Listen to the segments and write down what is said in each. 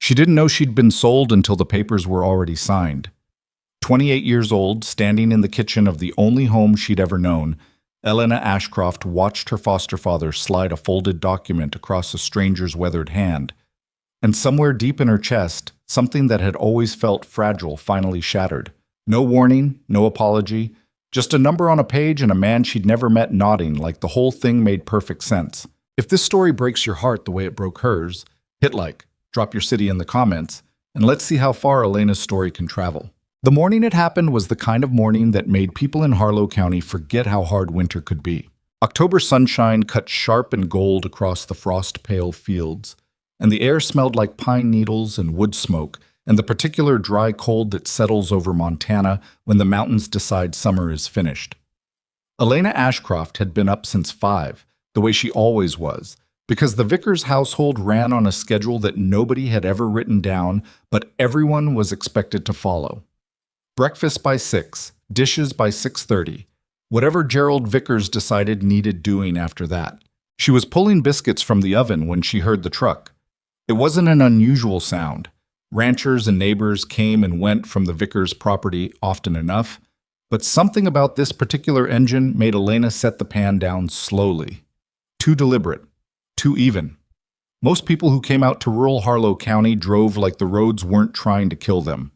She didn't know she'd been sold until the papers were already signed. 28 years old, standing in the kitchen of the only home she'd ever known, Elena Ashcroft watched her foster father slide a folded document across a stranger's weathered hand. And somewhere deep in her chest, something that had always felt fragile finally shattered. No warning, no apology, just a number on a page and a man she'd never met nodding like the whole thing made perfect sense. If this story breaks your heart the way it broke hers, hit like, drop your city in the comments, and let's see how far Elena's story can travel. The morning it happened was the kind of morning that made people in Harlow County forget how hard winter could be. October sunshine cut sharp and gold across the frost-pale fields, and the air smelled like pine needles and wood smoke, and the particular dry cold that settles over Montana when the mountains decide summer is finished. Elena Ashcroft had been up since 5, the way she always was, because the Vickers household ran on a schedule that nobody had ever written down, but everyone was expected to follow. Breakfast by 6, dishes by 6:30. Whatever Gerald Vickers decided needed doing after that. She was pulling biscuits from the oven when she heard the truck. It wasn't an unusual sound. Ranchers and neighbors came and went from the Vickers property often enough, but something about this particular engine made Elena set the pan down slowly. Too deliberate. Too even. Most people who came out to rural Harlow County drove like the roads weren't trying to kill them.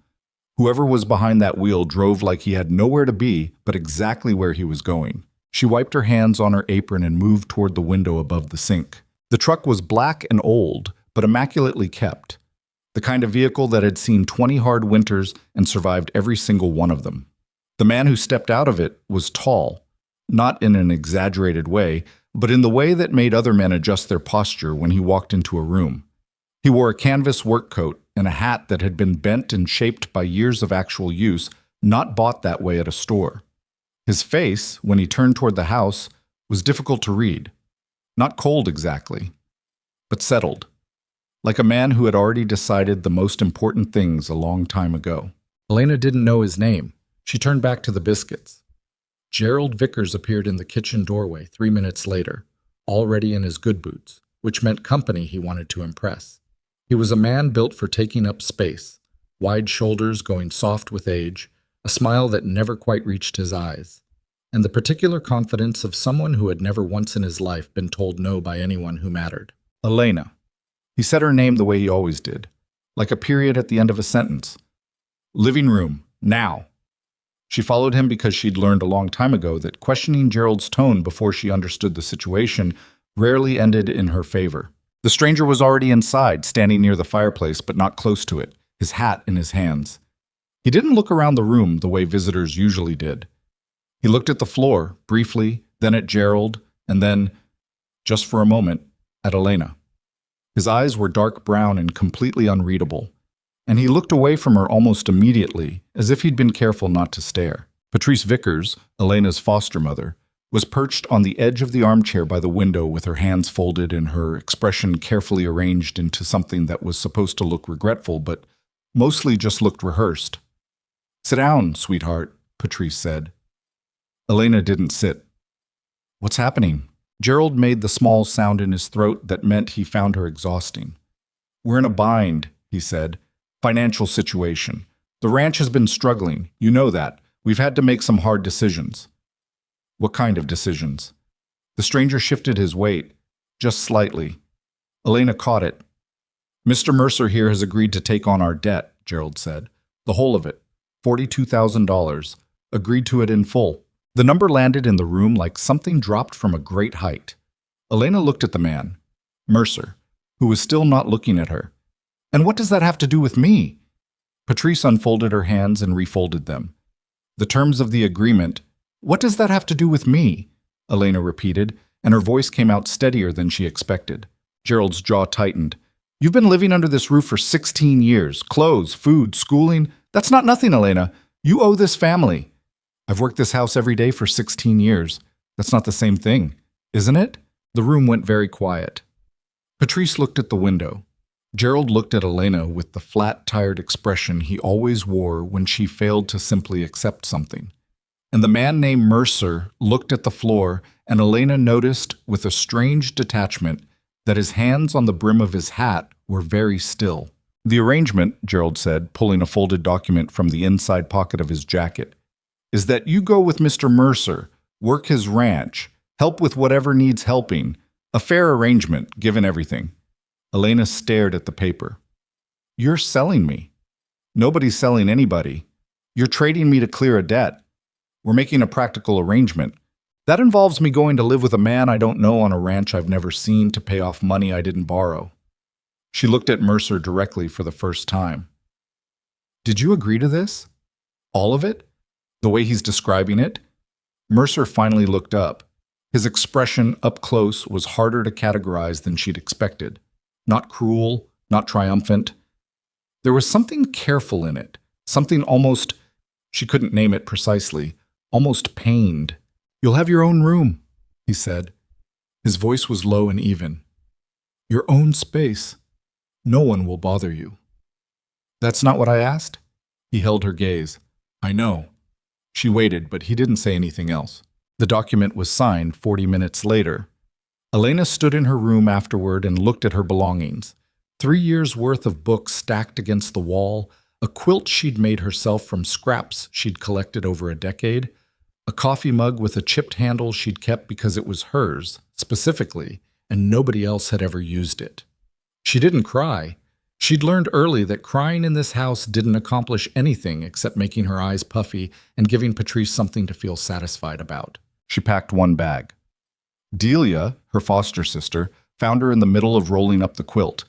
Whoever was behind that wheel drove like he had nowhere to be, but exactly where he was going. She wiped her hands on her apron and moved toward the window above the sink. The truck was black and old, but immaculately kept. The kind of vehicle that had seen 20 hard winters and survived every single one of them. The man who stepped out of it was tall, not in an exaggerated way, but in the way that made other men adjust their posture when he walked into a room. He wore a canvas work coat and a hat that had been bent and shaped by years of actual use, not bought that way at a store. His face, when he turned toward the house, was difficult to read. Not cold exactly, but settled. Like a man who had already decided the most important things a long time ago. Elena didn't know his name. She turned back to the biscuits. Gerald Vickers appeared in the kitchen doorway 3 minutes later, already in his good boots, which meant company he wanted to impress. He was a man built for taking up space, wide shoulders going soft with age, a smile that never quite reached his eyes, and the particular confidence of someone who had never once in his life been told no by anyone who mattered. Elena. He said her name the way he always did, like a period at the end of a sentence. Living room, now. She followed him because she'd learned a long time ago that questioning Gerald's tone before she understood the situation rarely ended in her favor. The stranger was already inside, standing near the fireplace but not close to it, his hat in his hands. He didn't look around the room the way visitors usually did. He looked at the floor, briefly, then at Gerald, and then, just for a moment, at Elena. His eyes were dark brown and completely unreadable, and he looked away from her almost immediately, as if he'd been careful not to stare. Patrice Vickers, Elena's foster mother, was perched on the edge of the armchair by the window with her hands folded and her expression carefully arranged into something that was supposed to look regretful, but mostly just looked rehearsed. "Sit down, sweetheart," Patrice said. Elena didn't sit. "What's happening?" Gerald made the small sound in his throat that meant he found her exhausting. "We're in a bind," he said. "Financial situation. The ranch has been struggling. You know that. We've had to make some hard decisions." "What kind of decisions?" The stranger shifted his weight, just slightly. Elena caught it. "Mr. Mercer here has agreed to take on our debt," Gerald said. "The whole of it. $42,000. Agreed to it in full." The number landed in the room like something dropped from a great height. Elena looked at the man, Mercer, who was still not looking at her. "And what does that have to do with me?" Patrice unfolded her hands and refolded them. "The terms of the agreement. What does that have to do with me?" Elena repeated, and her voice came out steadier than she expected. Gerald's jaw tightened. "You've been living under this roof for 16 years. Clothes, food, schooling. That's not nothing, Elena. You owe this family." "I've worked this house every day for 16 years. That's not the same thing, isn't it?" The room went very quiet. Patrice looked at the window. Gerald looked at Elena with the flat, tired expression he always wore when she failed to simply accept something. And the man named Mercer looked at the floor, and Elena noticed, with a strange detachment, that his hands on the brim of his hat were very still. The arrangement, Gerald said, pulling a folded document from the inside pocket of his jacket, is that you go with Mr. Mercer, work his ranch, help with whatever needs helping. A fair arrangement, given everything. Elena stared at the paper. You're selling me. Nobody's selling anybody. You're trading me to clear a debt. We're making a practical arrangement. That involves me going to live with a man I don't know on a ranch I've never seen to pay off money I didn't borrow. She looked at Mercer directly for the first time. Did you agree to this? All of it? The way he's describing it? Mercer finally looked up. His expression up close was harder to categorize than she'd expected. Not cruel, not triumphant. There was something careful in it, something almost, she couldn't name it precisely, almost pained. You'll have your own room, he said. His voice was low and even. Your own space. No one will bother you. That's not what I asked? He held her gaze. I know. She waited, but he didn't say anything else. The document was signed 40 minutes later. Elena stood in her room afterward and looked at her belongings. 3 years' worth of books stacked against the wall, a quilt she'd made herself from scraps she'd collected over a decade, a coffee mug with a chipped handle she'd kept because it was hers, specifically, and nobody else had ever used it. She didn't cry. She'd learned early that crying in this house didn't accomplish anything except making her eyes puffy and giving Patrice something to feel satisfied about. She packed one bag. Delia, her foster sister, found her in the middle of rolling up the quilt.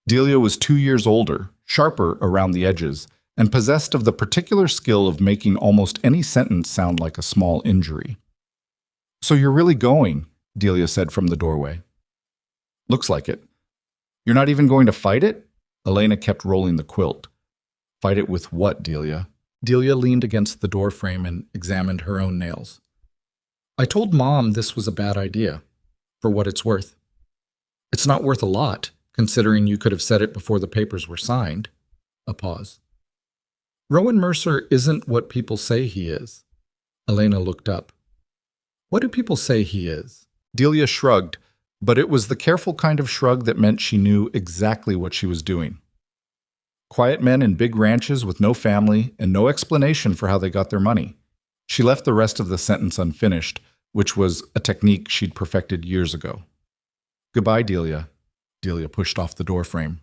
Delia was 2 years older, sharper around the edges, and possessed of the particular skill of making almost any sentence sound like a small injury. So you're really going, Delia said from the doorway. Looks like it. You're not even going to fight it? Elena kept rolling the quilt. Fight it with what, Delia? Delia leaned against the doorframe and examined her own nails. I told Mom this was a bad idea, for what it's worth. It's not worth a lot, considering you could have said it before the papers were signed. A pause. Rowan Mercer isn't what people say he is. Elena looked up. What do people say he is? Delia shrugged, but it was the careful kind of shrug that meant she knew exactly what she was doing. Quiet men in big ranches with no family and no explanation for how they got their money. She left the rest of the sentence unfinished, which was a technique she'd perfected years ago. Goodbye, Delia. Delia pushed off the doorframe.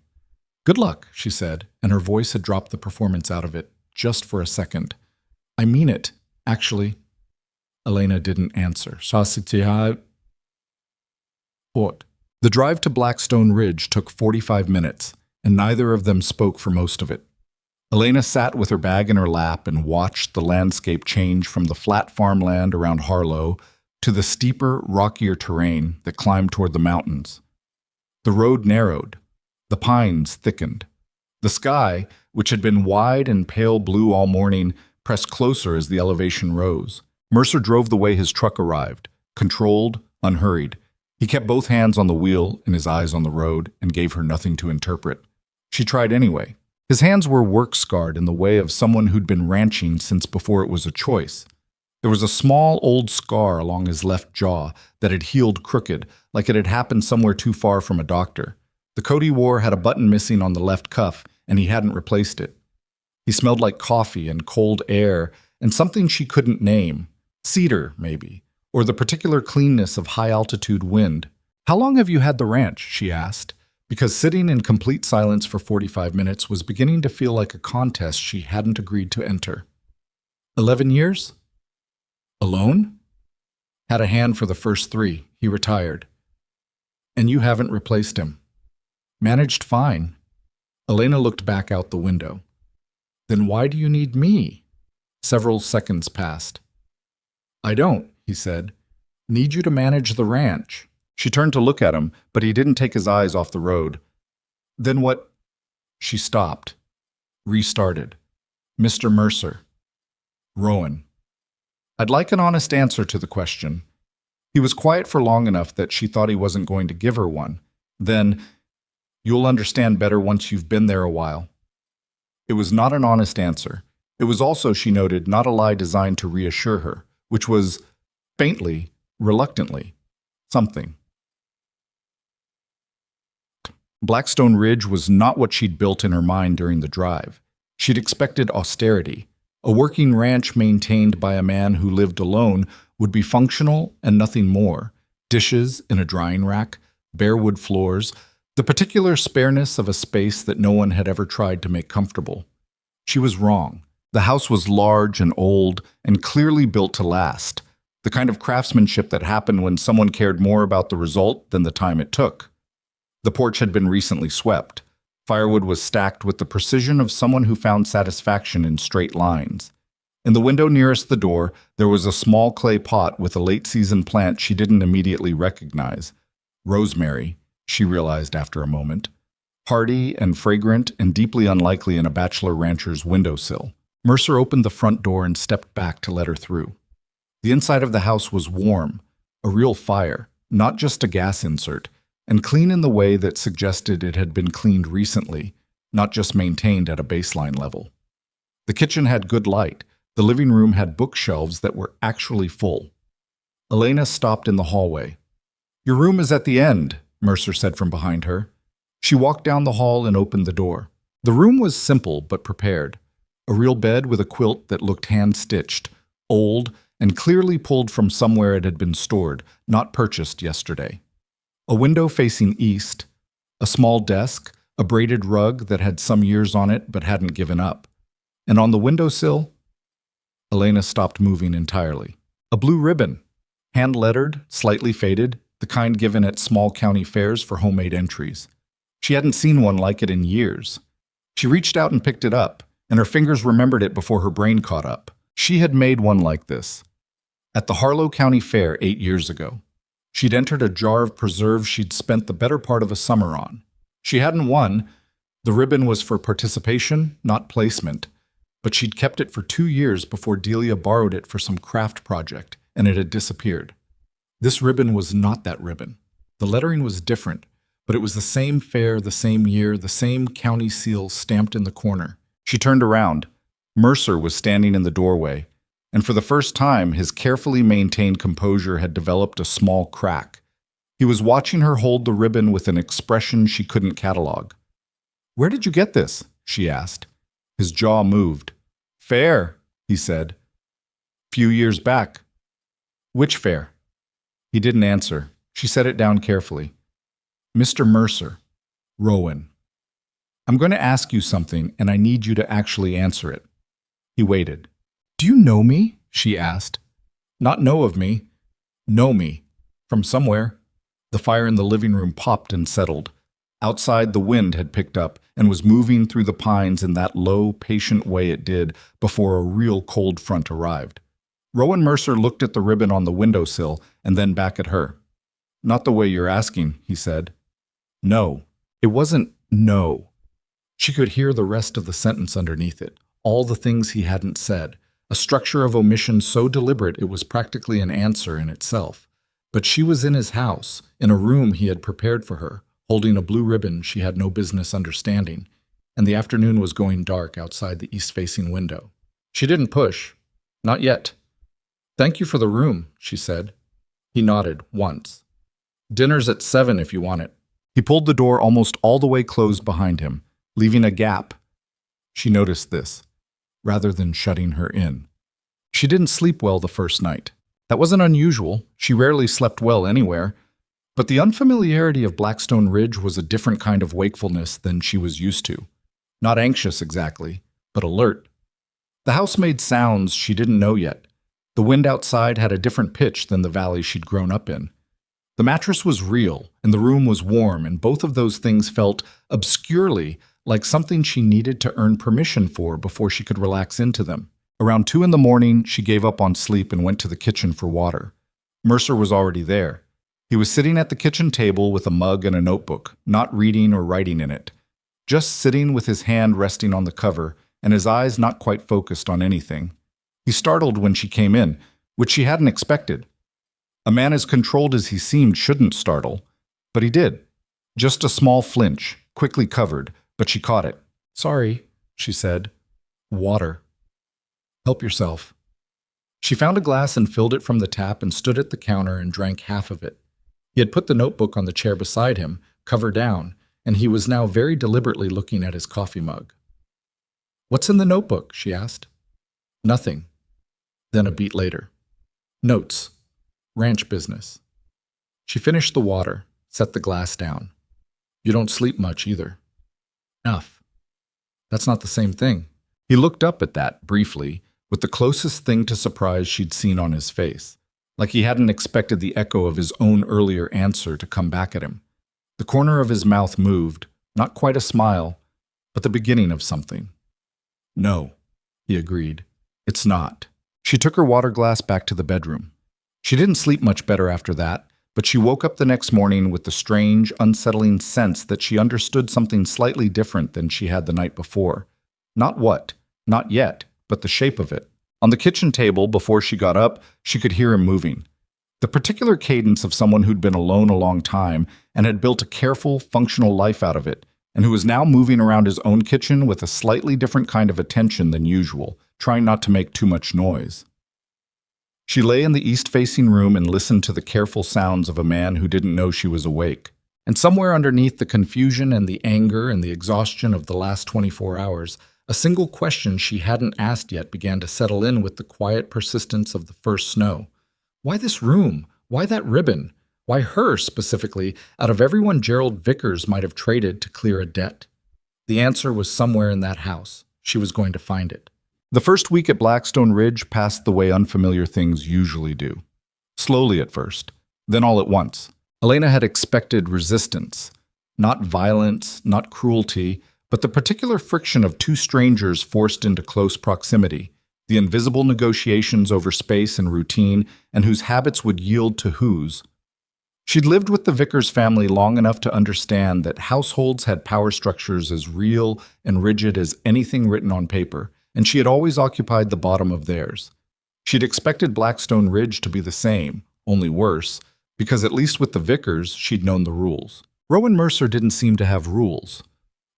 Good luck, she said, and her voice had dropped the performance out of it, just for a second. I mean it, actually. Elena didn't answer. What? The drive to Blackstone Ridge took 45 minutes, and neither of them spoke for most of it. Elena sat with her bag in her lap and watched the landscape change from the flat farmland around Harlow to the steeper, rockier terrain that climbed toward the mountains. The road narrowed. The pines thickened. The sky, which had been wide and pale blue all morning, pressed closer as the elevation rose. Mercer drove the way his truck arrived, controlled, unhurried. He kept both hands on the wheel and his eyes on the road and gave her nothing to interpret. She tried anyway. His hands were work-scarred in the way of someone who'd been ranching since before it was a choice. There was a small old scar along his left jaw that had healed crooked, like it had happened somewhere too far from a doctor. The coat he wore had a button missing on the left cuff, and he hadn't replaced it. He smelled like coffee and cold air and something she couldn't name. Cedar, maybe, or the particular cleanness of high-altitude wind. How long have you had the ranch? She asked, because sitting in complete silence for 45 minutes was beginning to feel like a contest she hadn't agreed to enter. 11 years? Alone? Had a hand for the first 3. He retired. And you haven't replaced him. Managed fine. Elena looked back out the window. Then why do you need me? Several seconds passed. I don't, he said. Need you to manage the ranch. She turned to look at him, but he didn't take his eyes off the road. Then what? She stopped. Restarted. Mr. Mercer. Rowan. I'd like an honest answer to the question. He was quiet for long enough that she thought he wasn't going to give her one. Then, you'll understand better once you've been there a while. It was not an honest answer. It was also, she noted, not a lie designed to reassure her, which was, faintly, reluctantly, something. Blackstone Ridge was not what she'd built in her mind during the drive. She'd expected austerity. A working ranch maintained by a man who lived alone would be functional and nothing more. Dishes in a drying rack, bare wood floors, the particular spareness of a space that no one had ever tried to make comfortable. She was wrong. The house was large and old and clearly built to last, the kind of craftsmanship that happened when someone cared more about the result than the time it took. The porch had been recently swept. Firewood was stacked with the precision of someone who found satisfaction in straight lines. In the window nearest the door, there was a small clay pot with a late-season plant she didn't immediately recognize. Rosemary, she realized after a moment. Hardy and fragrant and deeply unlikely in a bachelor rancher's windowsill. Mercer opened the front door and stepped back to let her through. The inside of the house was warm, a real fire, not just a gas insert, and clean in the way that suggested it had been cleaned recently, not just maintained at a baseline level. The kitchen had good light. The living room had bookshelves that were actually full. Elena stopped in the hallway. "Your room is at the end," Mercer said from behind her. She walked down the hall and opened the door. The room was simple but prepared. A real bed with a quilt that looked hand-stitched, old, and clearly pulled from somewhere it had been stored, not purchased yesterday. A window facing east, a small desk, a braided rug that had some years on it but hadn't given up. And on the windowsill, Elena stopped moving entirely. A blue ribbon, hand-lettered, slightly faded, the kind given at small county fairs for homemade entries. She hadn't seen one like it in years. She reached out and picked it up, and her fingers remembered it before her brain caught up. She had made one like this at the Harlow County Fair 8 years ago. She'd entered a jar of preserves she'd spent the better part of a summer on. She hadn't won. The ribbon was for participation, not placement. But she'd kept it for 2 years before Delia borrowed it for some craft project, and it had disappeared. This ribbon was not that ribbon. The lettering was different, but it was the same fair, the same year, the same county seal stamped in the corner. She turned around. Mercer was standing in the doorway, and for the first time, his carefully maintained composure had developed a small crack. He was watching her hold the ribbon with an expression she couldn't catalog. "Where did you get this?" she asked. His jaw moved. "Fair," he said. "Few years back." "Which fair?" He didn't answer. She set it down carefully. "Mr. Mercer, Rowan. I'm going to ask you something, and I need you to actually answer it." He waited. "Do you know me?" she asked. "Not know of me. Know me. From somewhere." The fire in the living room popped and settled. Outside, the wind had picked up and was moving through the pines in that low, patient way it did before a real cold front arrived. Rowan Mercer looked at the ribbon on the windowsill and then back at her. "Not the way you're asking," he said. "No." It wasn't no. She could hear the rest of the sentence underneath it, all the things he hadn't said, a structure of omission so deliberate it was practically an answer in itself. But she was in his house, in a room he had prepared for her, holding a blue ribbon she had no business understanding, and the afternoon was going dark outside the east-facing window. She didn't push. Not yet. "Thank you for the room," she said. He nodded, once. "Dinner's at 7 if you want it." He pulled the door almost all the way closed behind him, leaving a gap. She noticed this, rather than shutting her in. She didn't sleep well the first night. That wasn't unusual. She rarely slept well anywhere. But the unfamiliarity of Blackstone Ridge was a different kind of wakefulness than she was used to. Not anxious exactly, but alert. The house made sounds she didn't know yet. The wind outside had a different pitch than the valley she'd grown up in. The mattress was real, and the room was warm, and both of those things felt obscurely like something she needed to earn permission for before she could relax into them. Around 2 in the morning, she gave up on sleep and went to the kitchen for water. Mercer was already there. He was sitting at the kitchen table with a mug and a notebook, not reading or writing in it. Just sitting with his hand resting on the cover and his eyes not quite focused on anything. He startled when she came in, which she hadn't expected. A man as controlled as he seemed shouldn't startle, but he did. Just a small flinch, quickly covered, but she caught it. "Sorry," she said. "Water." "Help yourself." She found a glass and filled it from the tap and stood at the counter and drank half of it. He had put the notebook on the chair beside him, cover down, and he was now very deliberately looking at his coffee mug. "What's in the notebook?" she asked. "Nothing." Then a beat later. "Notes. Ranch business." She finished the water, set the glass down. "You don't sleep much either." "Enough." "That's not the same thing." He looked up at that, briefly, with the closest thing to surprise she'd seen on his face, like he hadn't expected the echo of his own earlier answer to come back at him. The corner of his mouth moved, not quite a smile, but the beginning of something. "No," he agreed. "It's not." She took her water glass back to the bedroom. She didn't sleep much better after that, but she woke up the next morning with the strange, unsettling sense that she understood something slightly different than she had the night before. Not what, not yet, but the shape of it. On the kitchen table, before she got up, she could hear him moving. The particular cadence of someone who'd been alone a long time and had built a careful, functional life out of it, and who was now moving around his own kitchen with a slightly different kind of attention than usual, trying not to make too much noise. She lay in the east-facing room and listened to the careful sounds of a man who didn't know she was awake. And somewhere underneath the confusion and the anger and the exhaustion of the last 24 hours, a single question she hadn't asked yet began to settle in with the quiet persistence of the first snow. Why this room? Why that ribbon? Why her, specifically, out of everyone Gerald Vickers might have traded to clear a debt? The answer was somewhere in that house. She was going to find it. The first week at Blackstone Ridge passed the way unfamiliar things usually do. Slowly at first, then all at once. Elena had expected resistance. Not violence, not cruelty, but the particular friction of two strangers forced into close proximity, the invisible negotiations over space and routine, and whose habits would yield to whose. She'd lived with the Vickers family long enough to understand that households had power structures as real and rigid as anything written on paper, and she had always occupied the bottom of theirs. She'd expected Blackstone Ridge to be the same, only worse, because at least with the Vickers, she'd known the rules. Rowan Mercer didn't seem to have rules.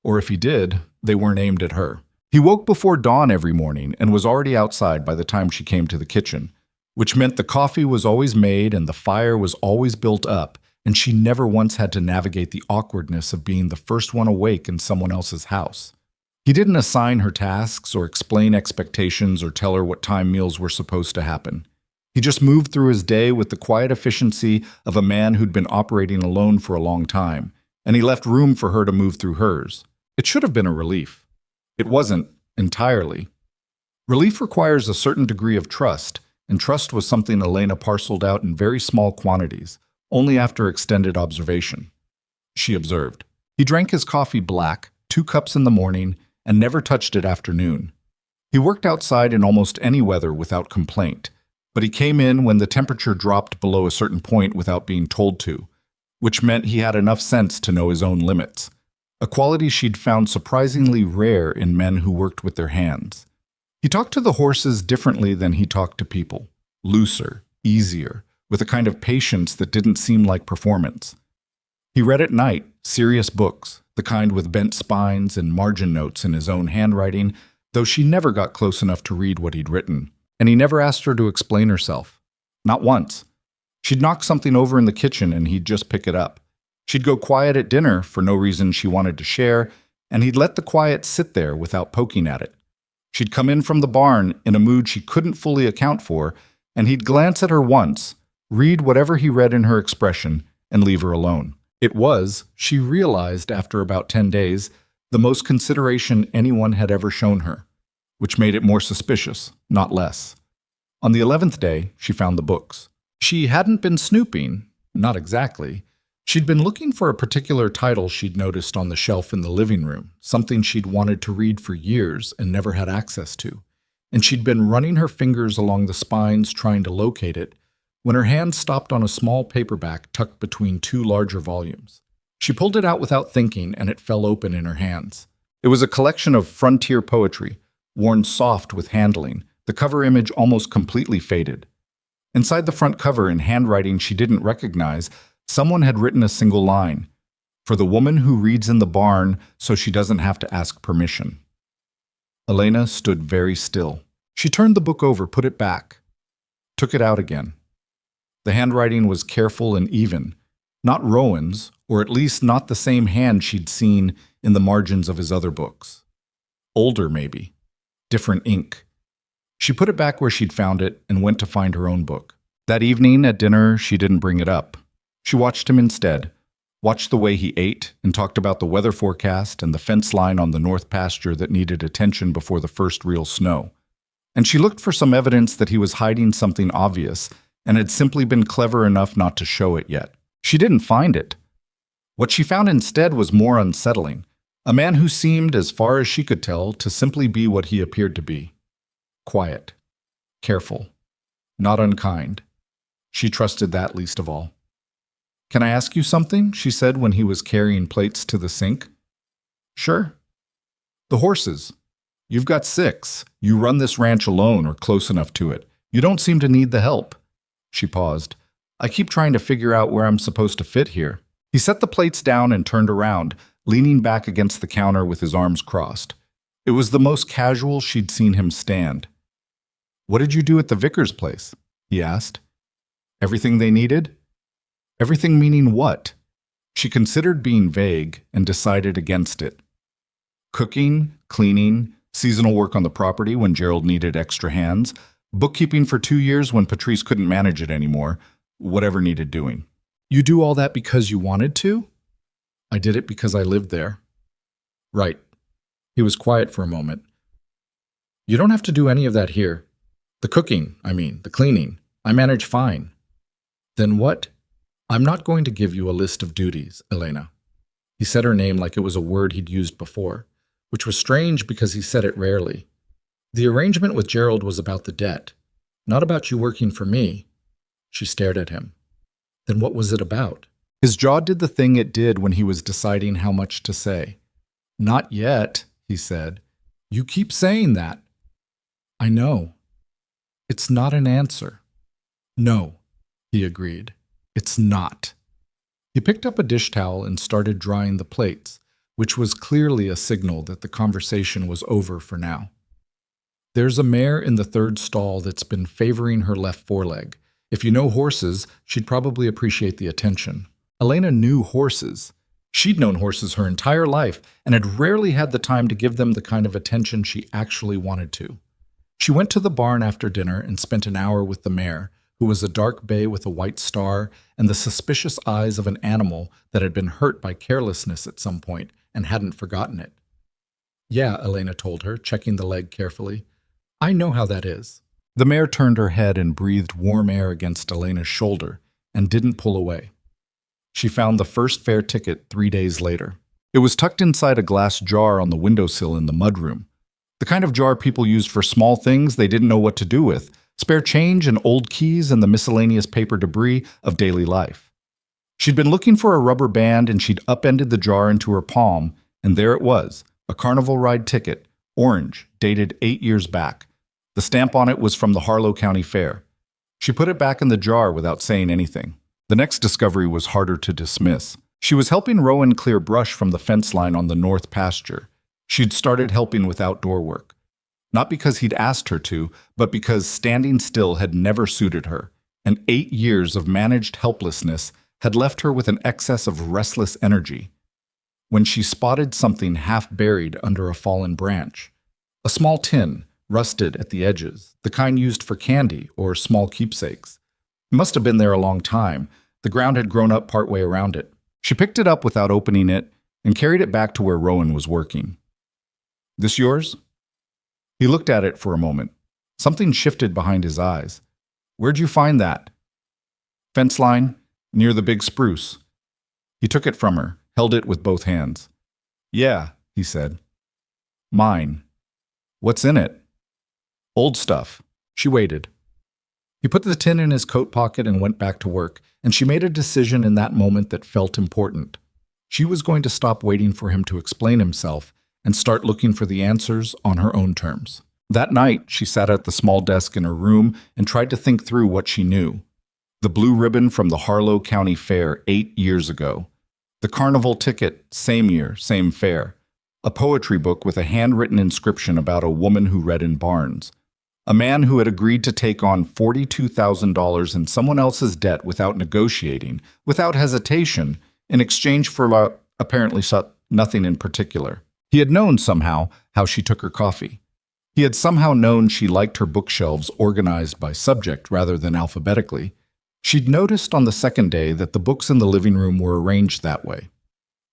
Or if he did, they weren't aimed at her. He woke before dawn every morning and was already outside by the time she came to the kitchen, which meant the coffee was always made and the fire was always built up, and she never once had to navigate the awkwardness of being the first one awake in someone else's house. He didn't assign her tasks or explain expectations or tell her what time meals were supposed to happen. He just moved through his day with the quiet efficiency of a man who'd been operating alone for a long time, and he left room for her to move through hers. It should have been a relief. It wasn't, entirely. Relief requires a certain degree of trust, and trust was something Elena parceled out in very small quantities, only after extended observation. She observed. He drank his coffee black, 2 cups in the morning, and never touched it after noon. He worked outside in almost any weather without complaint, but he came in when the temperature dropped below a certain point without being told to, which meant he had enough sense to know his own limits, a quality she'd found surprisingly rare in men who worked with their hands. He talked to the horses differently than he talked to people, looser, easier, with a kind of patience that didn't seem like performance. He read at night, serious books, the kind with bent spines and margin notes in his own handwriting, though she never got close enough to read what he'd written, and he never asked her to explain herself. Not once. She'd knock something over in the kitchen and he'd just pick it up. She'd go quiet at dinner for no reason she wanted to share, and he'd let the quiet sit there without poking at it. She'd come in from the barn in a mood she couldn't fully account for, and he'd glance at her once, read whatever he read in her expression, and leave her alone. It was, she realized after about 10 days, the most consideration anyone had ever shown her, which made it more suspicious, not less. On the 11th day, she found the books. She hadn't been snooping, not exactly. She'd been looking for a particular title she'd noticed on the shelf in the living room, something she'd wanted to read for years and never had access to. And she'd been running her fingers along the spines trying to locate it, when her hand stopped on a small paperback tucked between 2 larger volumes. She pulled it out without thinking, and it fell open in her hands. It was a collection of frontier poetry, worn soft with handling, the cover image almost completely faded. Inside the front cover, in handwriting she didn't recognize, someone had written a single line, "For the woman who reads in the barn so she doesn't have to ask permission." Elena stood very still. She turned the book over, put it back, took it out again. The handwriting was careful and even, Not Rowan's, or at least not the same hand she'd seen in the margins of his other books. Older, maybe. Different ink. She put it back where she'd found it and went to find her own book. That evening at dinner, she didn't bring it up. She watched him instead, watched the way he ate and talked about the weather forecast and the fence line on the north pasture that needed attention before the first real snow. And she looked for some evidence that he was hiding something obvious and had simply been clever enough not to show it yet. She didn't find it. What she found instead was more unsettling. A man who seemed, as far as she could tell, to simply be what he appeared to be. Quiet. Careful. Not unkind. She trusted that least of all. "Can I ask you something?" she said when he was carrying plates to the sink. "Sure." "The horses. You've got 6. You run this ranch alone or close enough to it. You don't seem to need the help." She paused. "I keep trying to figure out where I'm supposed to fit here." He set the plates down and turned around, leaning back against the counter with his arms crossed. It was the most casual she'd seen him stand. "What did you do at the vicar's place?" he asked. "Everything they needed?" Everything meaning what? She considered being vague and decided against it. Cooking, cleaning, seasonal work on the property when Gerald needed extra hands, bookkeeping for 2 years when Patrice couldn't manage it anymore, whatever needed doing. "You do all that because you wanted to?" "I did it because I lived there." "Right." He was quiet for a moment. "You don't have to do any of that here. The cooking, the cleaning. I manage fine." "Then what?" "I'm not going to give you a list of duties, Elena." He said her name like it was a word he'd used before, which was strange because he said it rarely. "The arrangement with Gerald was about the debt, not about you working for me." She stared at him. "Then what was it about?" His jaw did the thing it did when he was deciding how much to say. "Not yet," he said. "You keep saying that." "I know." "It's not an answer." "No," he agreed. "It's not." He picked up a dish towel and started drying the plates, which was clearly a signal that the conversation was over for now. "There's a mare in the 3rd stall that's been favoring her left foreleg. If you know horses, she'd probably appreciate the attention." Elena knew horses. She'd known horses her entire life and had rarely had the time to give them the kind of attention she actually wanted to. She went to the barn after dinner and spent an hour with the mare, who was a dark bay with a white star and the suspicious eyes of an animal that had been hurt by carelessness at some point and hadn't forgotten it. "Yeah," Elena told her, checking the leg carefully. "I know how that is." The mare turned her head and breathed warm air against Elena's shoulder and didn't pull away. She found the first fare ticket 3 days later. It was tucked inside a glass jar on the windowsill in the mudroom. The kind of jar people used for small things they didn't know what to do with, spare change and old keys and the miscellaneous paper debris of daily life. She'd been looking for a rubber band and she'd upended the jar into her palm, and there it was, a carnival ride ticket, orange, dated 8 years back. The stamp on it was from the Harlow County Fair. She put it back in the jar without saying anything. The next discovery was harder to dismiss. She was helping Rowan clear brush from the fence line on the north pasture. She'd started helping with outdoor work. Not because he'd asked her to, but because standing still had never suited her, and 8 years of managed helplessness had left her with an excess of restless energy. When she spotted something half buried under a fallen branch, a small tin, rusted at the edges, the kind used for candy or small keepsakes. It must have been there a long time. The ground had grown up partway around it. She picked it up without opening it and carried it back to where Rowan was working. "This yours?" He looked at it for a moment. Something shifted behind his eyes. "Where'd you find that?" "Fence line, near the big spruce." He took it from her, held it with both hands. "Yeah," he said. "Mine." "What's in it?" "Old stuff." She waited. He put the tin in his coat pocket and went back to work, and she made a decision in that moment that felt important. She was going to stop waiting for him to explain himself and start looking for the answers on her own terms. That night, she sat at the small desk in her room and tried to think through what she knew. The blue ribbon from the Harlow County Fair 8 years ago. The carnival ticket, same year, same fair. A poetry book with a handwritten inscription about a woman who read in barns. A man who had agreed to take on $42,000 in someone else's debt without negotiating, without hesitation, in exchange for apparently nothing in particular. He had known somehow how she took her coffee. He had somehow known she liked her bookshelves organized by subject rather than alphabetically. She'd noticed on the second day that the books in the living room were arranged that way.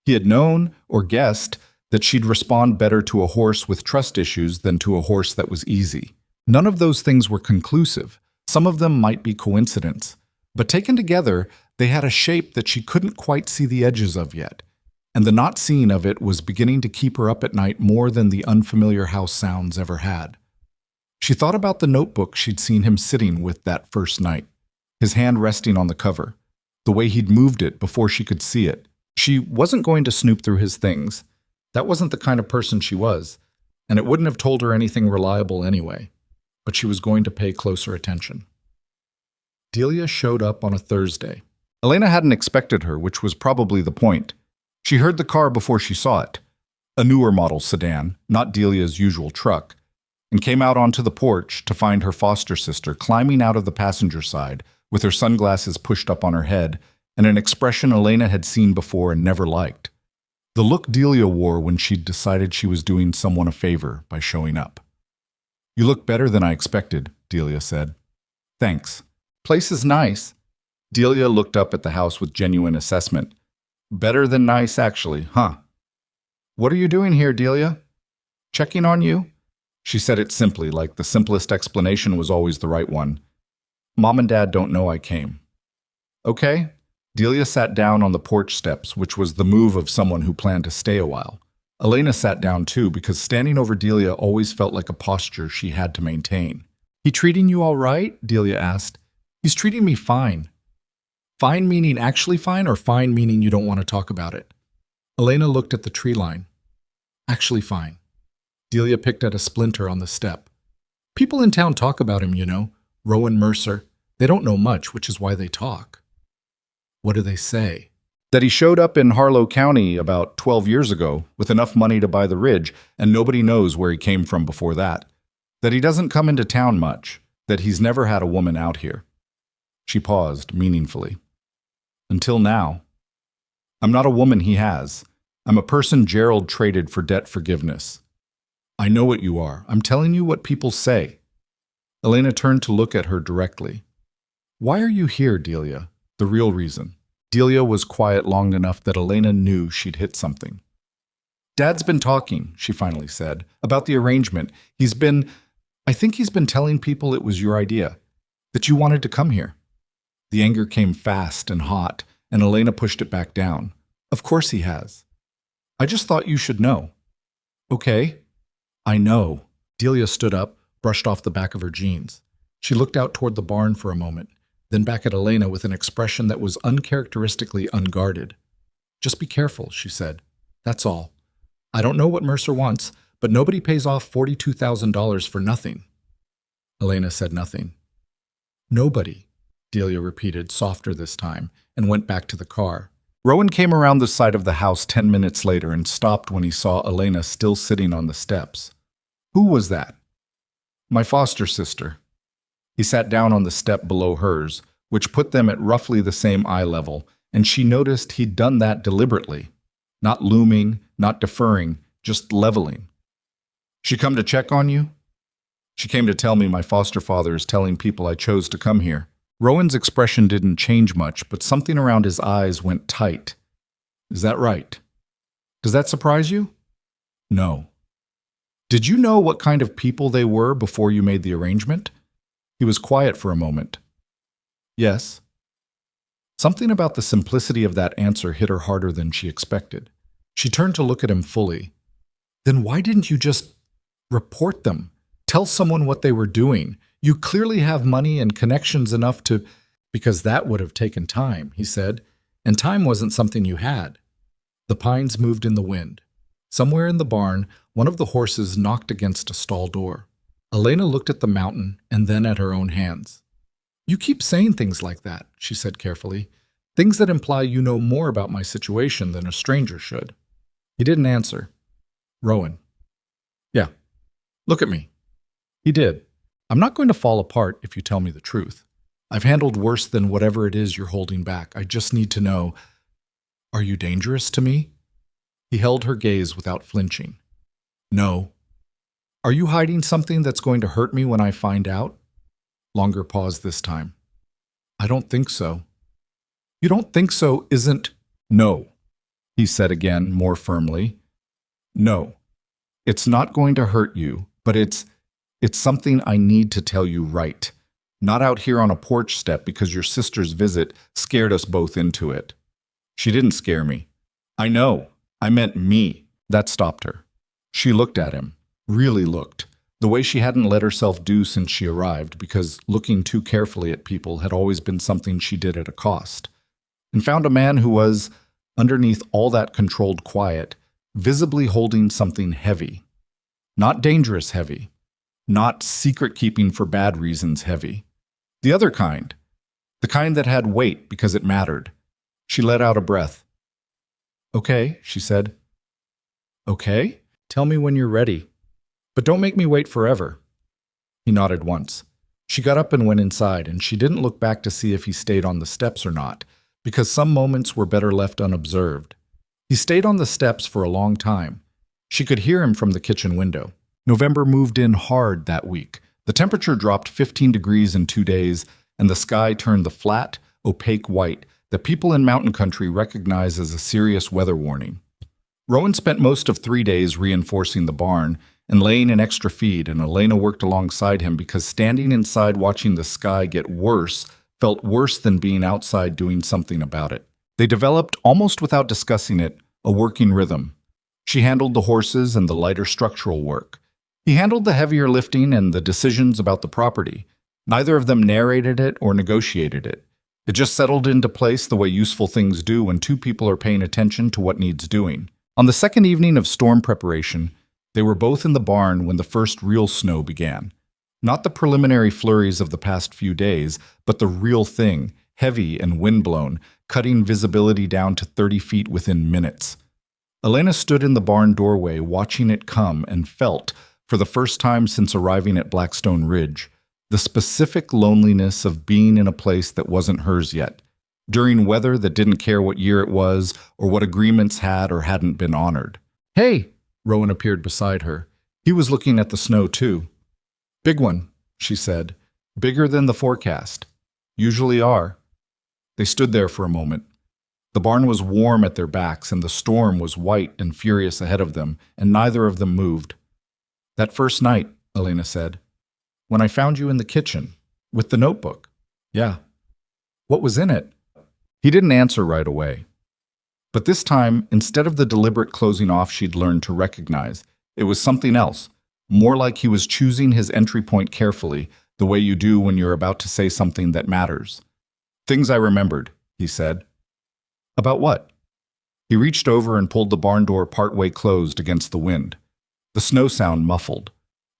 He had known, or guessed, that she'd respond better to a horse with trust issues than to a horse that was easy. None of those things were conclusive. Some of them might be coincidence. But taken together, they had a shape that she couldn't quite see the edges of yet. And the not seeing of it was beginning to keep her up at night more than the unfamiliar house sounds ever had. She thought about the notebook she'd seen him sitting with that first night, his hand resting on the cover, the way he'd moved it before she could see it. She wasn't going to snoop through his things. That wasn't the kind of person she was, and it wouldn't have told her anything reliable anyway. But she was going to pay closer attention. Delia showed up on a Thursday. Elena hadn't expected her, which was probably the point. She heard the car before she saw it, a newer model sedan, not Delia's usual truck, and came out onto the porch to find her foster sister climbing out of the passenger side with her sunglasses pushed up on her head and an expression Elena had seen before and never liked. The look Delia wore when she'd decided she was doing someone a favor by showing up. "You look better than I expected," Delia said. "Thanks. Place is nice." Delia looked up at the house with genuine assessment. "Better than nice, actually, huh?" "What are you doing here, Delia?" "Checking on you." She said it simply, like the simplest explanation was always the right one. "Mom and Dad don't know I came." "Okay." Delia sat down on the porch steps, which was the move of someone who planned to stay a while. Elena sat down too, because standing over Delia always felt like a posture she had to maintain. "He treating you all right?" Delia asked. "He's treating me fine." "Fine meaning actually fine, or fine meaning you don't want to talk about it?" Elena looked at the tree line. "Actually fine." Delia picked at a splinter on the step. "People in town talk about him, you know. Rowan Mercer. They don't know much, which is why they talk." "What do they say?" "That he showed up in Harlow County about 12 years ago with enough money to buy the ridge, and nobody knows where he came from before that. That he doesn't come into town much. That he's never had a woman out here." She paused meaningfully. "Until now. I'm not a woman he has. I'm a person Gerald traded for debt forgiveness." "I know what you are. I'm telling you what people say." Elena turned to look at her directly. "Why are you here, Delia? The real reason." Delia was quiet long enough that Elena knew she'd hit something. "Dad's been talking," she finally said, "about the arrangement. I think he's been telling people it was your idea, that you wanted to come here." The anger came fast and hot, and Elena pushed it back down. "Of course he has. I just thought you should know." "Okay. I know." Delia stood up, brushed off the back of her jeans. She looked out toward the barn for a moment, then back at Elena with an expression that was uncharacteristically unguarded. "Just be careful," she said. "That's all. I don't know what Mercer wants, but nobody pays off $42,000 for nothing." Elena said nothing. "Nobody," Delia repeated, softer this time, and went back to the car. Rowan came around the side of the house 10 minutes later and stopped when he saw Elena still sitting on the steps. "Who was that?" "My foster sister." He sat down on the step below hers, which put them at roughly the same eye level, and she noticed he'd done that deliberately. Not looming, not deferring, just leveling. "She come to check on you?" "She came to tell me my foster father is telling people I chose to come here." Rowan's expression didn't change much, but something around his eyes went tight. "Is that right? Does that surprise you?" "No." "Did you know what kind of people they were before you made the arrangement?" He was quiet for a moment. "Yes." Something about the simplicity of that answer hit her harder than she expected. She turned to look at him fully. "Then why didn't you just report them? Tell someone what they were doing? You clearly have money and connections enough to—" "Because that would have taken time," he said, "and time wasn't something you had." The pines moved in the wind. Somewhere in the barn, one of the horses knocked against a stall door. Elena looked at the mountain and then at her own hands. "You keep saying things like that," she said carefully, "things that imply you know more about my situation than a stranger should." He didn't answer. "Rowan." "Yeah. Look at me." He did. I'm not going to fall apart if you tell me the truth. I've handled worse than whatever it is you're holding back. I just need to know, are you dangerous to me? He held her gaze without flinching. No. Are you hiding something that's going to hurt me when I find out? Longer pause this time. I don't think so. You don't think so isn't... No, he said again, more firmly. No. It's not going to hurt you, but it's something I need to tell you right. Not out here on a porch step because your sister's visit scared us both into it. She didn't scare me. I know. I meant me. That stopped her. She looked at him. Really looked. The way she hadn't let herself do since she arrived, because looking too carefully at people had always been something she did at a cost. And found a man who was, underneath all that controlled quiet, visibly holding something heavy. Not dangerous heavy. Not secret-keeping for bad reasons heavy. The other kind. The kind that had weight because it mattered. She let out a breath. Okay, she said. Okay? Tell me when you're ready. But don't make me wait forever. He nodded once. She got up and went inside, and she didn't look back to see if he stayed on the steps or not, because some moments were better left unobserved. He stayed on the steps for a long time. She could hear him from the kitchen window. November moved in hard that week. The temperature dropped 15 degrees in 2 days, and the sky turned the flat, opaque white that people in mountain country recognize as a serious weather warning. Rowan spent most of 3 days reinforcing the barn and laying an extra feed, and Elena worked alongside him because standing inside watching the sky get worse felt worse than being outside doing something about it. They developed, almost without discussing it, a working rhythm. She handled the horses and the lighter structural work. He handled the heavier lifting and the decisions about the property. Neither of them narrated it or negotiated it. It just settled into place the way useful things do when two people are paying attention to what needs doing. On the second evening of storm preparation, they were both in the barn when the first real snow began. Not the preliminary flurries of the past few days, but the real thing, heavy and windblown, cutting visibility down to 30 feet within minutes. Elena stood in the barn doorway watching it come and felt, for the first time since arriving at Blackstone Ridge, the specific loneliness of being in a place that wasn't hers yet, during weather that didn't care what year it was or what agreements had or hadn't been honored. Hey! Rowan appeared beside her. He was looking at the snow, too. Big one, she said. Bigger than the forecast. Usually are. They stood there for a moment. The barn was warm at their backs, and the storm was white and furious ahead of them, and neither of them moved. That first night, Elena said, when I found you in the kitchen, with the notebook. Yeah. What was in it? He didn't answer right away. But this time, instead of the deliberate closing off she'd learned to recognize, it was something else, more like he was choosing his entry point carefully, the way you do when you're about to say something that matters. Things I remembered, he said. About what? He reached over and pulled the barn door partway closed against the wind. The snow sound muffled.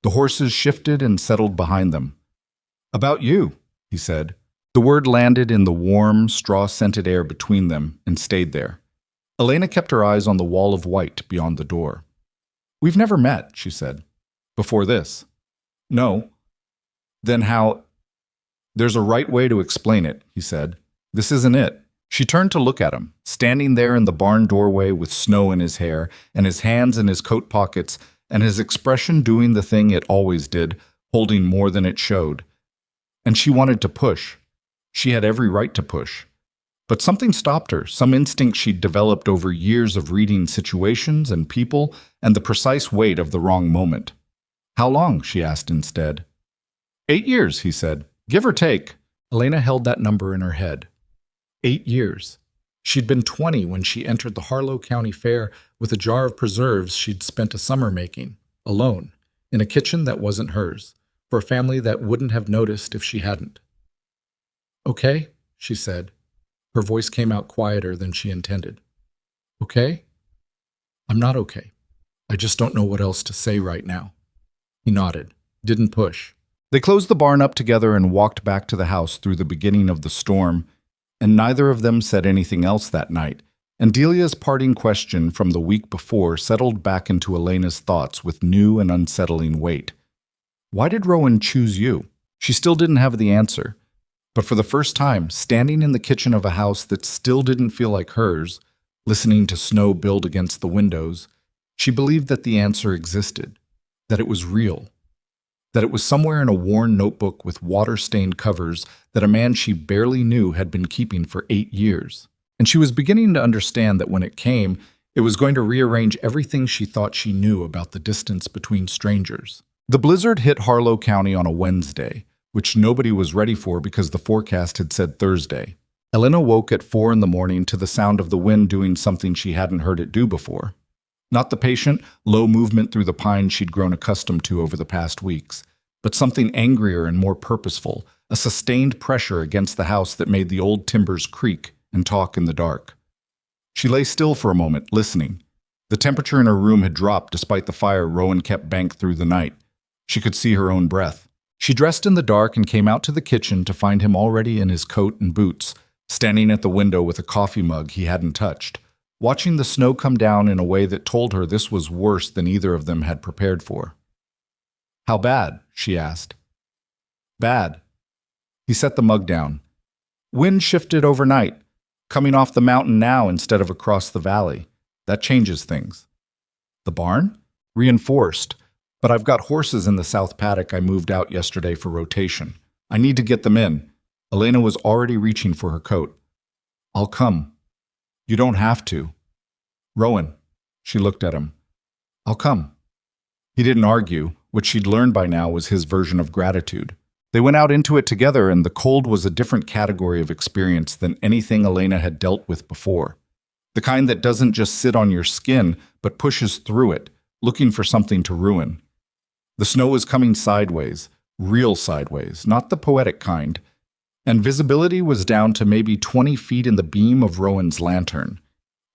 The horses shifted and settled behind them. About you, he said. The word landed in the warm, straw-scented air between them and stayed there. Elena kept her eyes on the wall of white beyond the door. We've never met, she said. Before this. No. Then how? There's a right way to explain it, he said. This isn't it. She turned to look at him, standing there in the barn doorway with snow in his hair and his hands in his coat pockets and his expression doing the thing it always did, holding more than it showed. And she wanted to push. She had every right to push. But something stopped her, some instinct she'd developed over years of reading situations and people and the precise weight of the wrong moment. How long? She asked instead. 8 years, he said. Give or take. Elena held that number in her head. 8 years. She'd been 20 when she entered the Harlow County Fair with a jar of preserves she'd spent a summer making, alone, in a kitchen that wasn't hers, for a family that wouldn't have noticed if she hadn't. Okay, she said. Her voice came out quieter than she intended. Okay? I'm not okay. I just don't know what else to say right now. He nodded, didn't push. They closed the barn up together and walked back to the house through the beginning of the storm, and neither of them said anything else that night, and Delia's parting question from the week before settled back into Elena's thoughts with new and unsettling weight. Why did Rowan choose you? She still didn't have the answer. But for the first time, standing in the kitchen of a house that still didn't feel like hers, listening to snow build against the windows, she believed that the answer existed, that it was real, that it was somewhere in a worn notebook with water-stained covers that a man she barely knew had been keeping for 8 years. And she was beginning to understand that when it came, it was going to rearrange everything she thought she knew about the distance between strangers. The blizzard hit Harlow County on a Wednesday, which nobody was ready for because the forecast had said Thursday. Elena woke at 4 in the morning to the sound of the wind doing something she hadn't heard it do before. Not the patient, low movement through the pines she'd grown accustomed to over the past weeks, but something angrier and more purposeful, a sustained pressure against the house that made the old timbers creak and talk in the dark. She lay still for a moment, listening. The temperature in her room had dropped despite the fire Rowan kept banked through the night. She could see her own breath. She dressed in the dark and came out to the kitchen to find him already in his coat and boots, standing at the window with a coffee mug he hadn't touched, watching the snow come down in a way that told her this was worse than either of them had prepared for. "How bad?" she asked. "Bad." He set the mug down. "Wind shifted overnight, coming off the mountain now instead of across the valley. That changes things." "The barn?" "Reinforced. But I've got horses in the south paddock I moved out yesterday for rotation. I need to get them in." Elena was already reaching for her coat. "I'll come." "You don't have to." "Rowan." She looked at him. "I'll come." He didn't argue. What she'd learned by now was his version of gratitude. They went out into it together, and the cold was a different category of experience than anything Elena had dealt with before. The kind that doesn't just sit on your skin, but pushes through it, looking for something to ruin. The snow was coming sideways, real sideways, not the poetic kind, and visibility was down to maybe 20 feet in the beam of Rowan's lantern.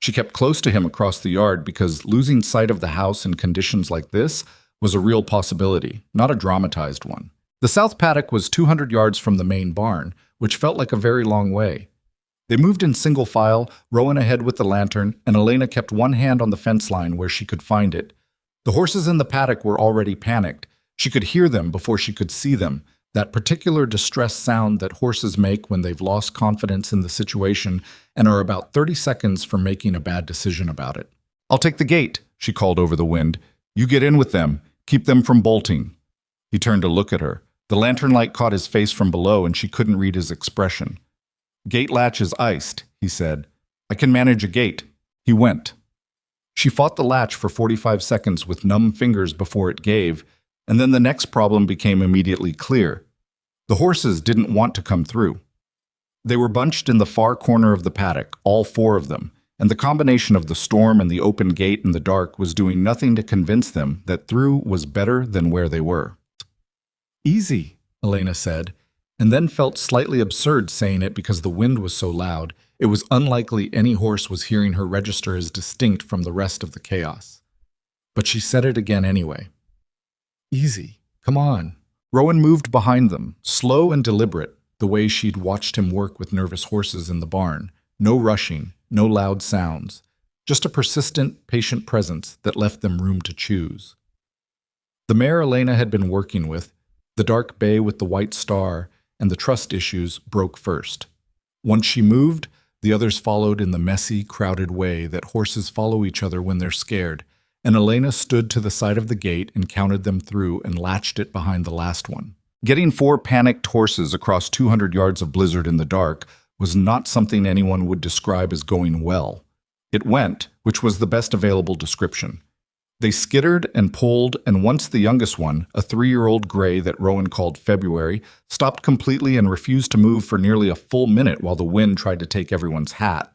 She kept close to him across the yard because losing sight of the house in conditions like this was a real possibility, not a dramatized one. The south paddock was 200 yards from the main barn, which felt like a very long way. They moved in single file, Rowan ahead with the lantern, and Elena kept one hand on the fence line where she could find it. The horses in the paddock were already panicked. She could hear them before she could see them, that particular distress sound that horses make when they've lost confidence in the situation and are about 30 seconds from making a bad decision about it. "I'll take the gate," she called over the wind. "You get in with them. Keep them from bolting." He turned to look at her. The lantern light caught his face from below and she couldn't read his expression. "Gate latch is iced," he said. "I can manage a gate." He went. She fought the latch for 45 seconds with numb fingers before it gave, and then the next problem became immediately clear. The horses didn't want to come through. They were bunched in the far corner of the paddock, all 4 of them, and the combination of the storm and the open gate in the dark was doing nothing to convince them that through was better than where they were. "Easy," Elena said, and then felt slightly absurd saying it because the wind was so loud. It was unlikely any horse was hearing her register as distinct from the rest of the chaos. But she said it again anyway. "Easy. Come on." Rowan moved behind them, slow and deliberate, the way she'd watched him work with nervous horses in the barn. No rushing, no loud sounds, just a persistent, patient presence that left them room to choose. The mare Elena had been working with, the dark bay with the white star, and the trust issues broke first. Once she moved, the others followed in the messy, crowded way that horses follow each other when they're scared, and Elena stood to the side of the gate and counted them through and latched it behind the last one. Getting 4 panicked horses across 200 yards of blizzard in the dark was not something anyone would describe as going well. It went, which was the best available description. They skittered and pulled, and once the youngest one, a 3-year-old gray that Rowan called February, stopped completely and refused to move for nearly a full minute while the wind tried to take everyone's hat.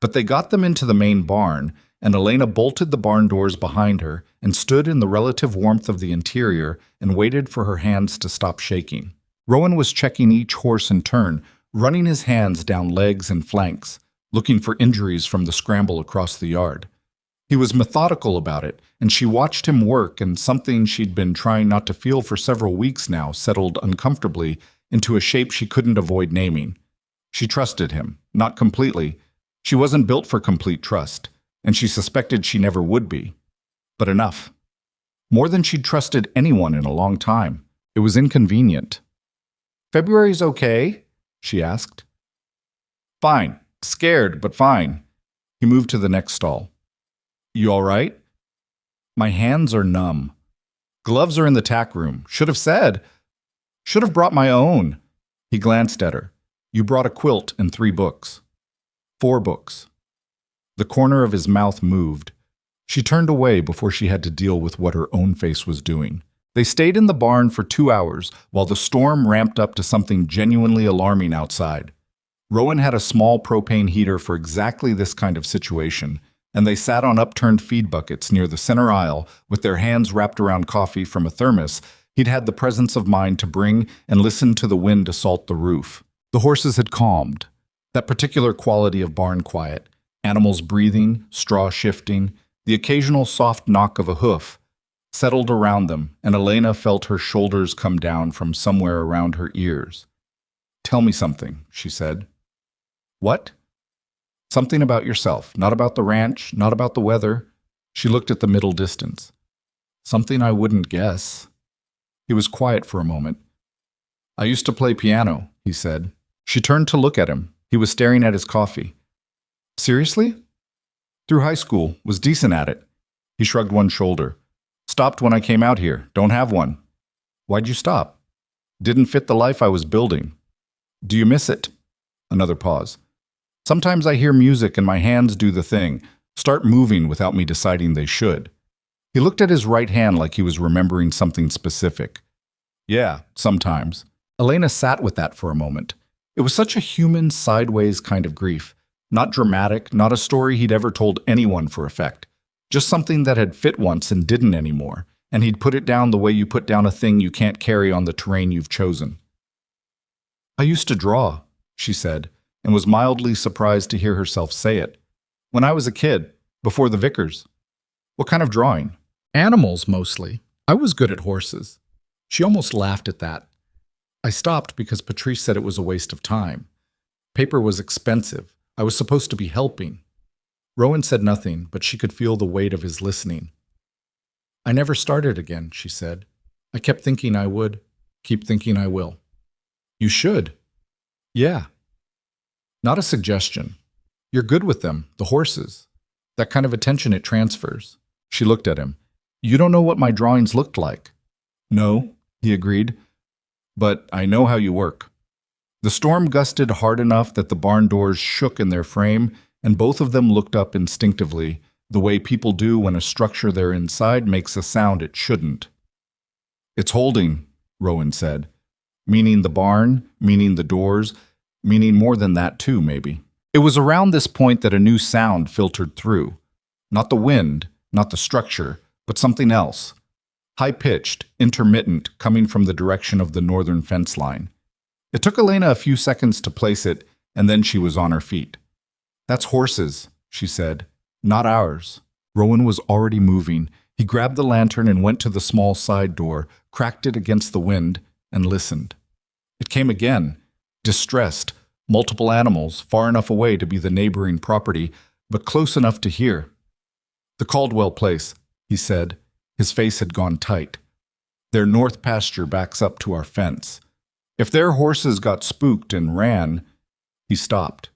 But they got them into the main barn, and Elena bolted the barn doors behind her and stood in the relative warmth of the interior and waited for her hands to stop shaking. Rowan was checking each horse in turn, running his hands down legs and flanks, looking for injuries from the scramble across the yard. He was methodical about it, and she watched him work, and something she'd been trying not to feel for several weeks now settled uncomfortably into a shape she couldn't avoid naming. She trusted him, not completely. She wasn't built for complete trust, and she suspected she never would be. But enough. More than she'd trusted anyone in a long time. It was inconvenient. "February's okay?" she asked. "Fine. Scared, but fine." He moved to the next stall. "You all right?" "My hands are numb. Gloves are in the tack room. Should have said. Should have brought my own." He glanced at her. "You brought a quilt and 3 books." "4 books." The corner of his mouth moved. She turned away before she had to deal with what her own face was doing. They stayed in the barn for 2 hours while the storm ramped up to something genuinely alarming outside. Rowan had a small propane heater for exactly this kind of situation, and they sat on upturned feed buckets near the center aisle with their hands wrapped around coffee from a thermos. He'd had the presence of mind to bring and listen to the wind assault the roof. The horses had calmed. That particular quality of barn quiet, animals breathing, straw shifting, the occasional soft knock of a hoof, settled around them, and Elena felt her shoulders come down from somewhere around her ears. "Tell me something," she said. "What?" "Something about yourself, not about the ranch, not about the weather." She looked at the middle distance. "Something I wouldn't guess." He was quiet for a moment. "I used to play piano," he said. She turned to look at him. He was staring at his coffee. "Seriously?" "Through high school, was decent at it." He shrugged one shoulder. "Stopped when I came out here, don't have one." "Why'd you stop?" "Didn't fit the life I was building." "Do you miss it?" Another pause. "Sometimes I hear music and my hands do the thing, start moving without me deciding they should." He looked at his right hand like he was remembering something specific. "Yeah, sometimes." Elena sat with that for a moment. It was such a human, sideways kind of grief. Not dramatic, not a story he'd ever told anyone for effect. Just something that had fit once and didn't anymore, and he'd put it down the way you put down a thing you can't carry on the terrain you've chosen. "I used to draw," she said, and was mildly surprised to hear herself say it. "When I was a kid, before the Vickers." "What kind of drawing?" "Animals, mostly. I was good at horses." She almost laughed at that. "I stopped because Patrice said it was a waste of time. Paper was expensive. I was supposed to be helping." Rowan said nothing, but she could feel the weight of his listening. "I never started again," she said. "I kept thinking I would, keep thinking I will." "You should." "Yeah." "Not a suggestion. You're good with them, the horses. That kind of attention it transfers." She looked at him. "You don't know what my drawings looked like." "No," he agreed. "But I know how you work." The storm gusted hard enough that the barn doors shook in their frame, and both of them looked up instinctively, the way people do when a structure they're inside makes a sound it shouldn't. "It's holding," Rowan said. "Meaning the barn, meaning the doors, meaning more than that too, maybe." It was around this point that a new sound filtered through. Not the wind, not the structure, but something else. High-pitched, intermittent, coming from the direction of the northern fence line. It took Elena a few seconds to place it, and then she was on her feet. "That's horses," she said. "Not ours." Rowan was already moving. He grabbed the lantern and went to the small side door, cracked it against the wind, and listened. It came again, distressed, multiple animals, far enough away to be the neighboring property, but close enough to hear. "The Caldwell place," he said. His face had gone tight. "Their north pasture backs up to our fence. If their horses got spooked and ran—" He stopped.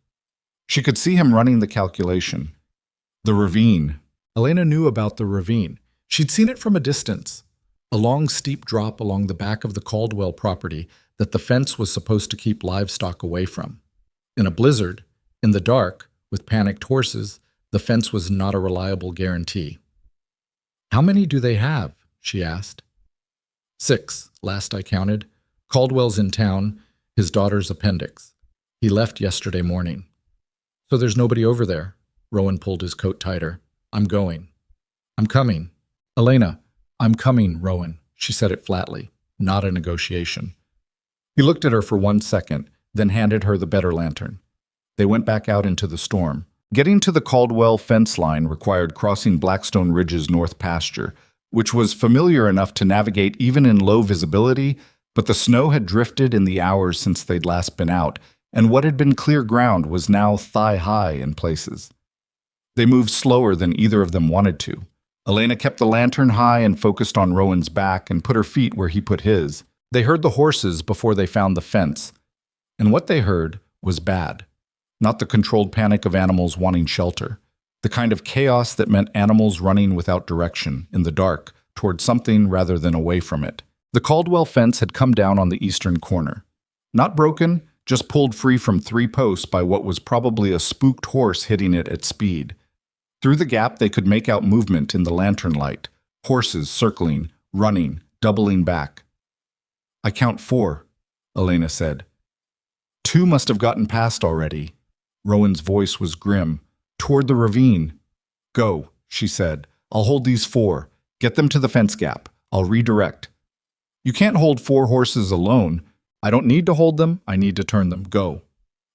She could see him running the calculation. The ravine. Elena knew about the ravine. She'd seen it from a distance. A long, steep drop along the back of the Caldwell property that the fence was supposed to keep livestock away from. In a blizzard, in the dark, with panicked horses, the fence was not a reliable guarantee. "How many do they have?" she asked. 6, last I counted. Caldwell's in town, his daughter's appendix. He left yesterday morning. "So there's nobody over there?" Rowan pulled his coat tighter. "I'm going." "I'm coming." "Elena, I'm coming, Rowan." She said it flatly, not a negotiation. He looked at her for 1 second, then handed her the better lantern. They went back out into the storm. Getting to the Caldwell fence line required crossing Blackstone Ridge's north pasture, which was familiar enough to navigate even in low visibility, but the snow had drifted in the hours since they'd last been out, and what had been clear ground was now thigh-high in places. They moved slower than either of them wanted to. Elena kept the lantern high and focused on Rowan's back and put her feet where he put his. They heard the horses before they found the fence, and what they heard was bad. Not the controlled panic of animals wanting shelter, the kind of chaos that meant animals running without direction, in the dark, toward something rather than away from it. The Caldwell fence had come down on the eastern corner. Not broken, just pulled free from 3 posts by what was probably a spooked horse hitting it at speed. Through the gap they could make out movement in the lantern light, horses circling, running, doubling back. "I count 4, Elena said. 2 must have gotten past already." Rowan's voice was grim. "Toward the ravine." "Go," she said. "I'll hold these 4. Get them to the fence gap. I'll redirect." "You can't hold 4 horses alone." "I don't need to hold them. I need to turn them. Go."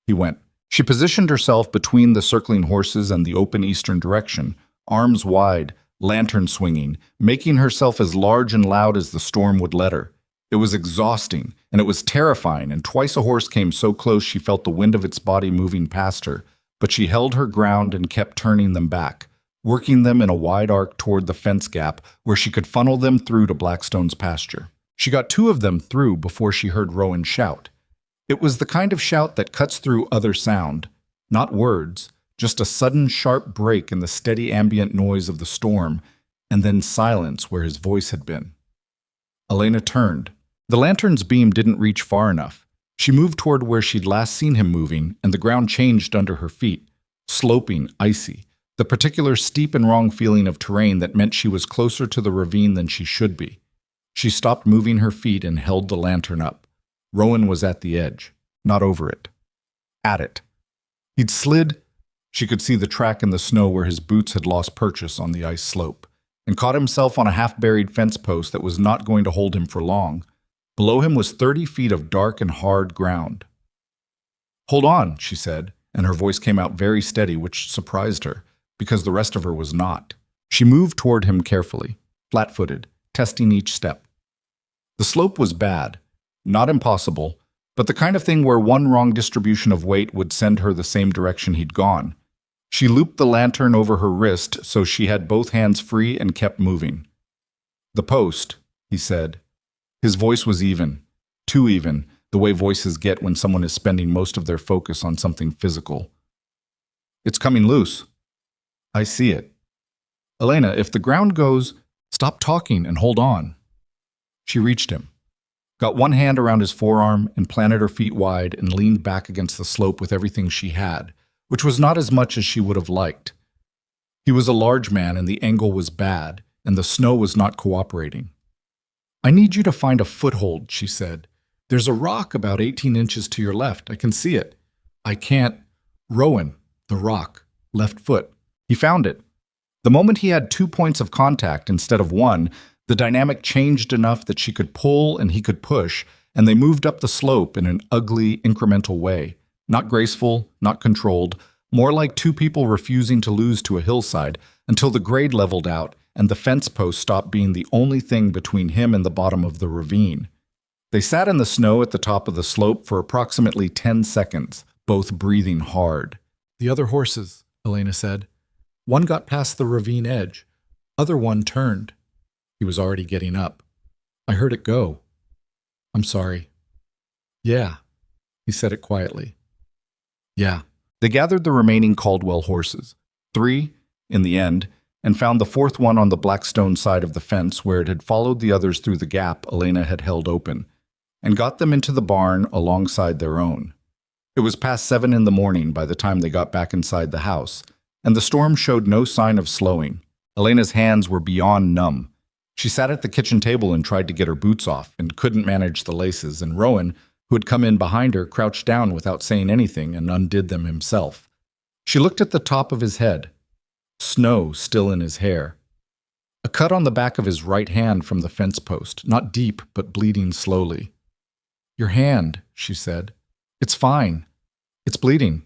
He went. She positioned herself between the circling horses and the open eastern direction, arms wide, lantern swinging, making herself as large and loud as the storm would let her. It was exhausting, and it was terrifying, and twice a horse came so close she felt the wind of its body moving past her, but she held her ground and kept turning them back, working them in a wide arc toward the fence gap where she could funnel them through to Blackstone's pasture. She got 2 of them through before she heard Rowan shout. It was the kind of shout that cuts through other sound, not words, just a sudden sharp break in the steady ambient noise of the storm, and then silence where his voice had been. Elena turned. The lantern's beam didn't reach far enough. She moved toward where she'd last seen him moving, and the ground changed under her feet, sloping, icy, the particular steep and wrong feeling of terrain that meant she was closer to the ravine than she should be. She stopped moving her feet and held the lantern up. Rowan was at the edge, not over it. At it. He'd slid. She could see the track in the snow where his boots had lost purchase on the ice slope, and caught himself on a half-buried fence post that was not going to hold him for long. Below him was 30 feet of dark and hard ground. "Hold on," she said, and her voice came out very steady, which surprised her, because the rest of her was not. She moved toward him carefully, flat-footed, testing each step. The slope was bad, not impossible, but the kind of thing where one wrong distribution of weight would send her the same direction he'd gone. She looped the lantern over her wrist so she had both hands free and kept moving. "The post," he said. His voice was even, too even, the way voices get when someone is spending most of their focus on something physical. "It's coming loose." "I see it." "Elena, if the ground goes, stop talking and hold on." She reached him, got one hand around his forearm and planted her feet wide and leaned back against the slope with everything she had, which was not as much as she would have liked. He was a large man and the angle was bad, and the snow was not cooperating. "I need you to find a foothold," she said. "There's a rock about 18 inches to your left. I can see it." "I can't." "Rowan, the rock, left foot." He found it. The moment he had 2 points of contact instead of 1, the dynamic changed enough that she could pull and he could push, and they moved up the slope in an ugly, incremental way. Not graceful, not controlled, more like 2 people refusing to lose to a hillside until the grade leveled out and the fence post stopped being the only thing between him and the bottom of the ravine. They sat in the snow at the top of the slope for approximately 10 seconds, both breathing hard. "The other horses," Elena said. "One got past the ravine edge. Other one turned." He was already getting up. "I heard it go." "I'm sorry." "Yeah." He said it quietly. "Yeah." They gathered the remaining Caldwell horses, 3, in the end, and found the 4th one on the Blackstone side of the fence where it had followed the others through the gap Elena had held open, and got them into the barn alongside their own. It was past 7 in the morning by the time they got back inside the house, and the storm showed no sign of slowing. Elena's hands were beyond numb. She sat at the kitchen table and tried to get her boots off, and couldn't manage the laces, and Rowan, who had come in behind her, crouched down without saying anything and undid them himself. She looked at the top of his head. Snow still in his hair. A cut on the back of his right hand from the fence post, not deep, but bleeding slowly. "Your hand," she said. "It's fine. It's bleeding.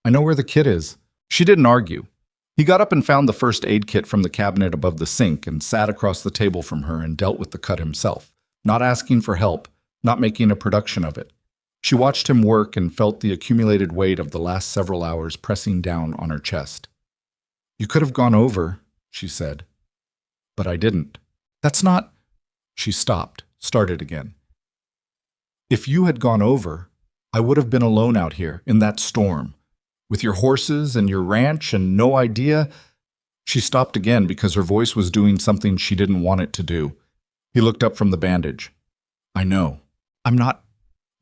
I know where the kit is." She didn't argue. He got up and found the first aid kit from the cabinet above the sink and sat across the table from her and dealt with the cut himself, not asking for help, not making a production of it. She watched him work and felt the accumulated weight of the last several hours pressing down on her chest. "You could have gone over," she said. "But I didn't." "That's not—" She stopped, started again. If you had gone over, I would have been alone out here in that storm, with your horses and your ranch and no idea. She stopped again because her voice was doing something she didn't want it to do. He looked up from the bandage. I know. I'm not.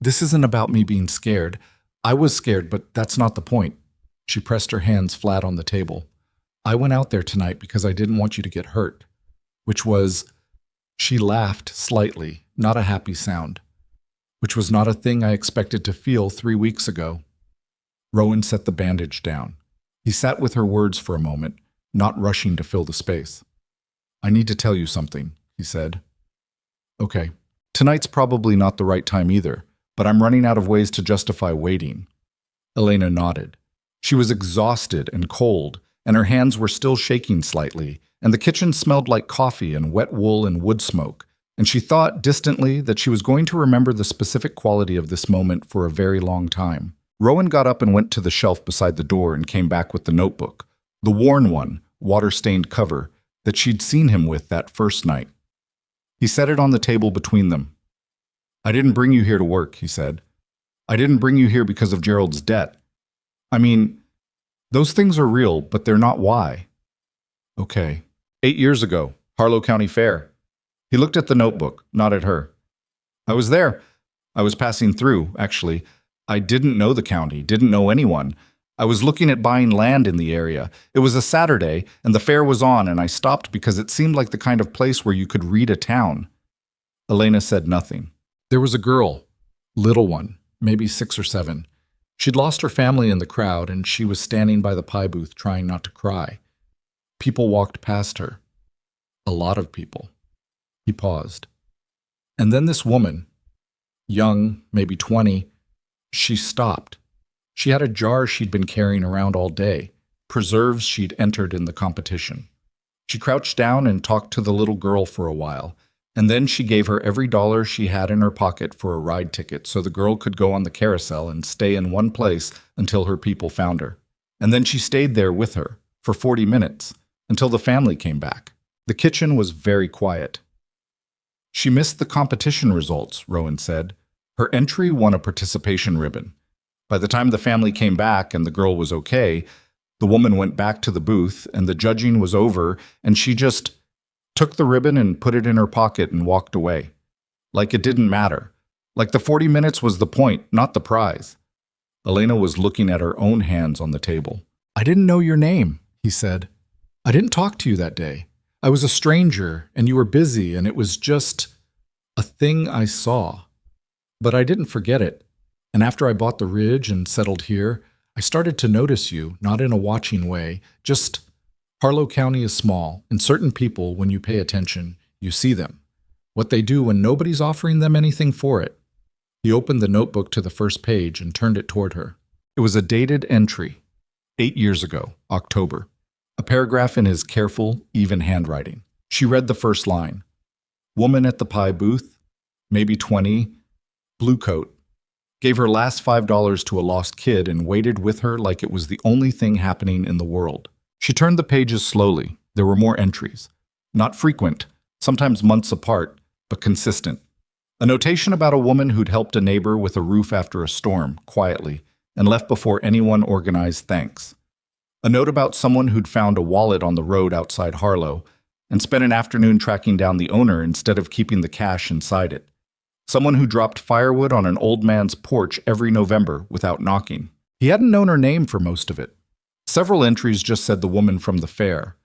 This isn't about me being scared. I was scared, but that's not the point. She pressed her hands flat on the table. I went out there tonight because I didn't want you to get hurt, which was. She laughed slightly, not a happy sound, which was not a thing I expected to feel 3 weeks ago. Rowan set the bandage down. He sat with her words for a moment, not rushing to fill the space. I need to tell you something, he said. Okay, tonight's probably not the right time either, but I'm running out of ways to justify waiting. Elena nodded. She was exhausted and cold, and her hands were still shaking slightly, and the kitchen smelled like coffee and wet wool and wood smoke, and she thought distantly that she was going to remember the specific quality of this moment for a very long time. Rowan got up and went to the shelf beside the door and came back with the notebook, the worn one, water-stained cover, that she'd seen him with that first night. He set it on the table between them. I didn't bring you here to work, he said. I didn't bring you here because of Gerald's debt. I mean, those things are real, but they're not why. Okay. 8 years ago, Harlow County Fair. He looked at the notebook, not at her. I was there. I was passing through, actually. I didn't know the county, didn't know anyone. I was looking at buying land in the area. It was a Saturday, and the fair was on, and I stopped because it seemed like the kind of place where you could read a town. Elena said nothing. There was a girl, little one, maybe 6 or 7. She'd lost her family in the crowd, and she was standing by the pie booth trying not to cry. People walked past her. A lot of people. He paused. And then this woman, young, maybe 20, she stopped. She had a jar she'd been carrying around all day, preserves she'd entered in the competition. She crouched down and talked to the little girl for a while, and then she gave her every dollar she had in her pocket for a ride ticket so the girl could go on the carousel and stay in one place until her people found her. And then she stayed there with her for 40 minutes until the family came back. The kitchen was very quiet. She missed the competition results, Rowan said. Her entry won a participation ribbon. By the time the family came back and the girl was okay, the woman went back to the booth and the judging was over, and she just took the ribbon and put it in her pocket and walked away. Like it didn't matter. Like the 40 minutes was the point, not the prize. Elena was looking at her own hands on the table. I didn't know your name, he said. I didn't talk to you that day. I was a stranger, and you were busy, and it was just a thing I saw. But I didn't forget it. And after I bought the ridge and settled here, I started to notice you, not in a watching way, just Harlow County is small, and certain people, when you pay attention, you see them. What they do when nobody's offering them anything for it. He opened the notebook to the first page and turned it toward her. It was a dated entry, 8 years ago, October. A paragraph in his careful, even handwriting. She read the first line. Woman at the pie booth, maybe 20, blue coat. Gave her last $5 to a lost kid and waited with her like it was the only thing happening in the world. She turned the pages slowly. There were more entries. Not frequent, sometimes months apart, but consistent. A notation about a woman who'd helped a neighbor with a roof after a storm, quietly, and left before anyone organized thanks. A note about someone who'd found a wallet on the road outside Harlow and spent an afternoon tracking down the owner instead of keeping the cash inside it. Someone who dropped firewood on an old man's porch every November without knocking. He hadn't known her name for most of it. Several entries just said the woman from the fair.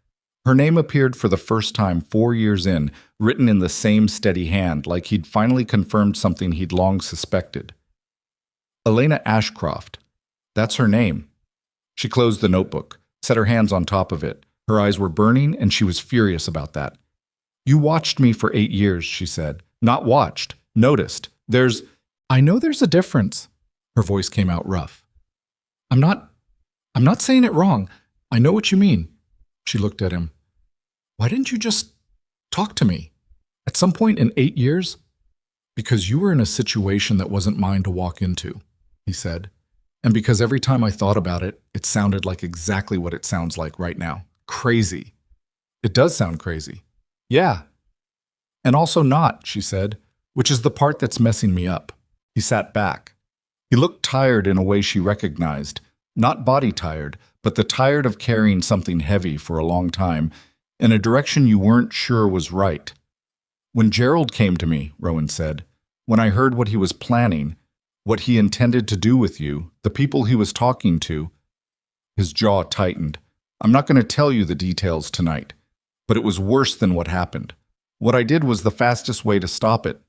Her name appeared for the first time 4 years in, written in the same steady hand, like he'd finally confirmed something he'd long suspected. Elena Ashcroft. That's her name. She closed the notebook, set her hands on top of it. Her eyes were burning, and she was furious about that. You watched me for 8 years, she said. Not watched. Noticed. I know there's a difference. Her voice came out rough. I'm not saying it wrong. I know what you mean. She looked at him. Why didn't you just talk to me? At some point in 8 years? Because you were in a situation that wasn't mine to walk into, he said. And because every time I thought about it, it sounded like exactly what it sounds like right now. Crazy. It does sound crazy. Yeah. And also not, she said. Which is the part that's messing me up. He sat back. He looked tired in a way she recognized, not body tired, but the tired of carrying something heavy for a long time, in a direction you weren't sure was right. When Gerald came to me, Rowan said, when I heard what he was planning, what he intended to do with you, the people he was talking to, his jaw tightened. I'm not going to tell you the details tonight, but it was worse than what happened. What I did was the fastest way to stop it.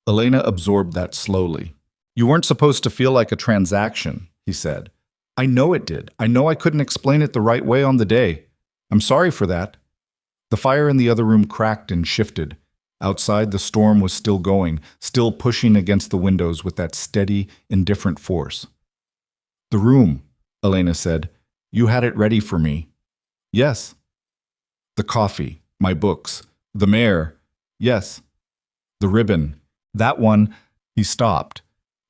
Elena absorbed that slowly. You weren't supposed to feel like a transaction, he said. I know it did. I know I couldn't explain it the right way on the day. I'm sorry for that. The fire in the other room cracked and shifted. Outside, the storm was still going, still pushing against the windows with that steady, indifferent force. The room, Elena said. You had it ready for me. Yes. The coffee, my books, the mare. Yes. The ribbon. That one. He stopped.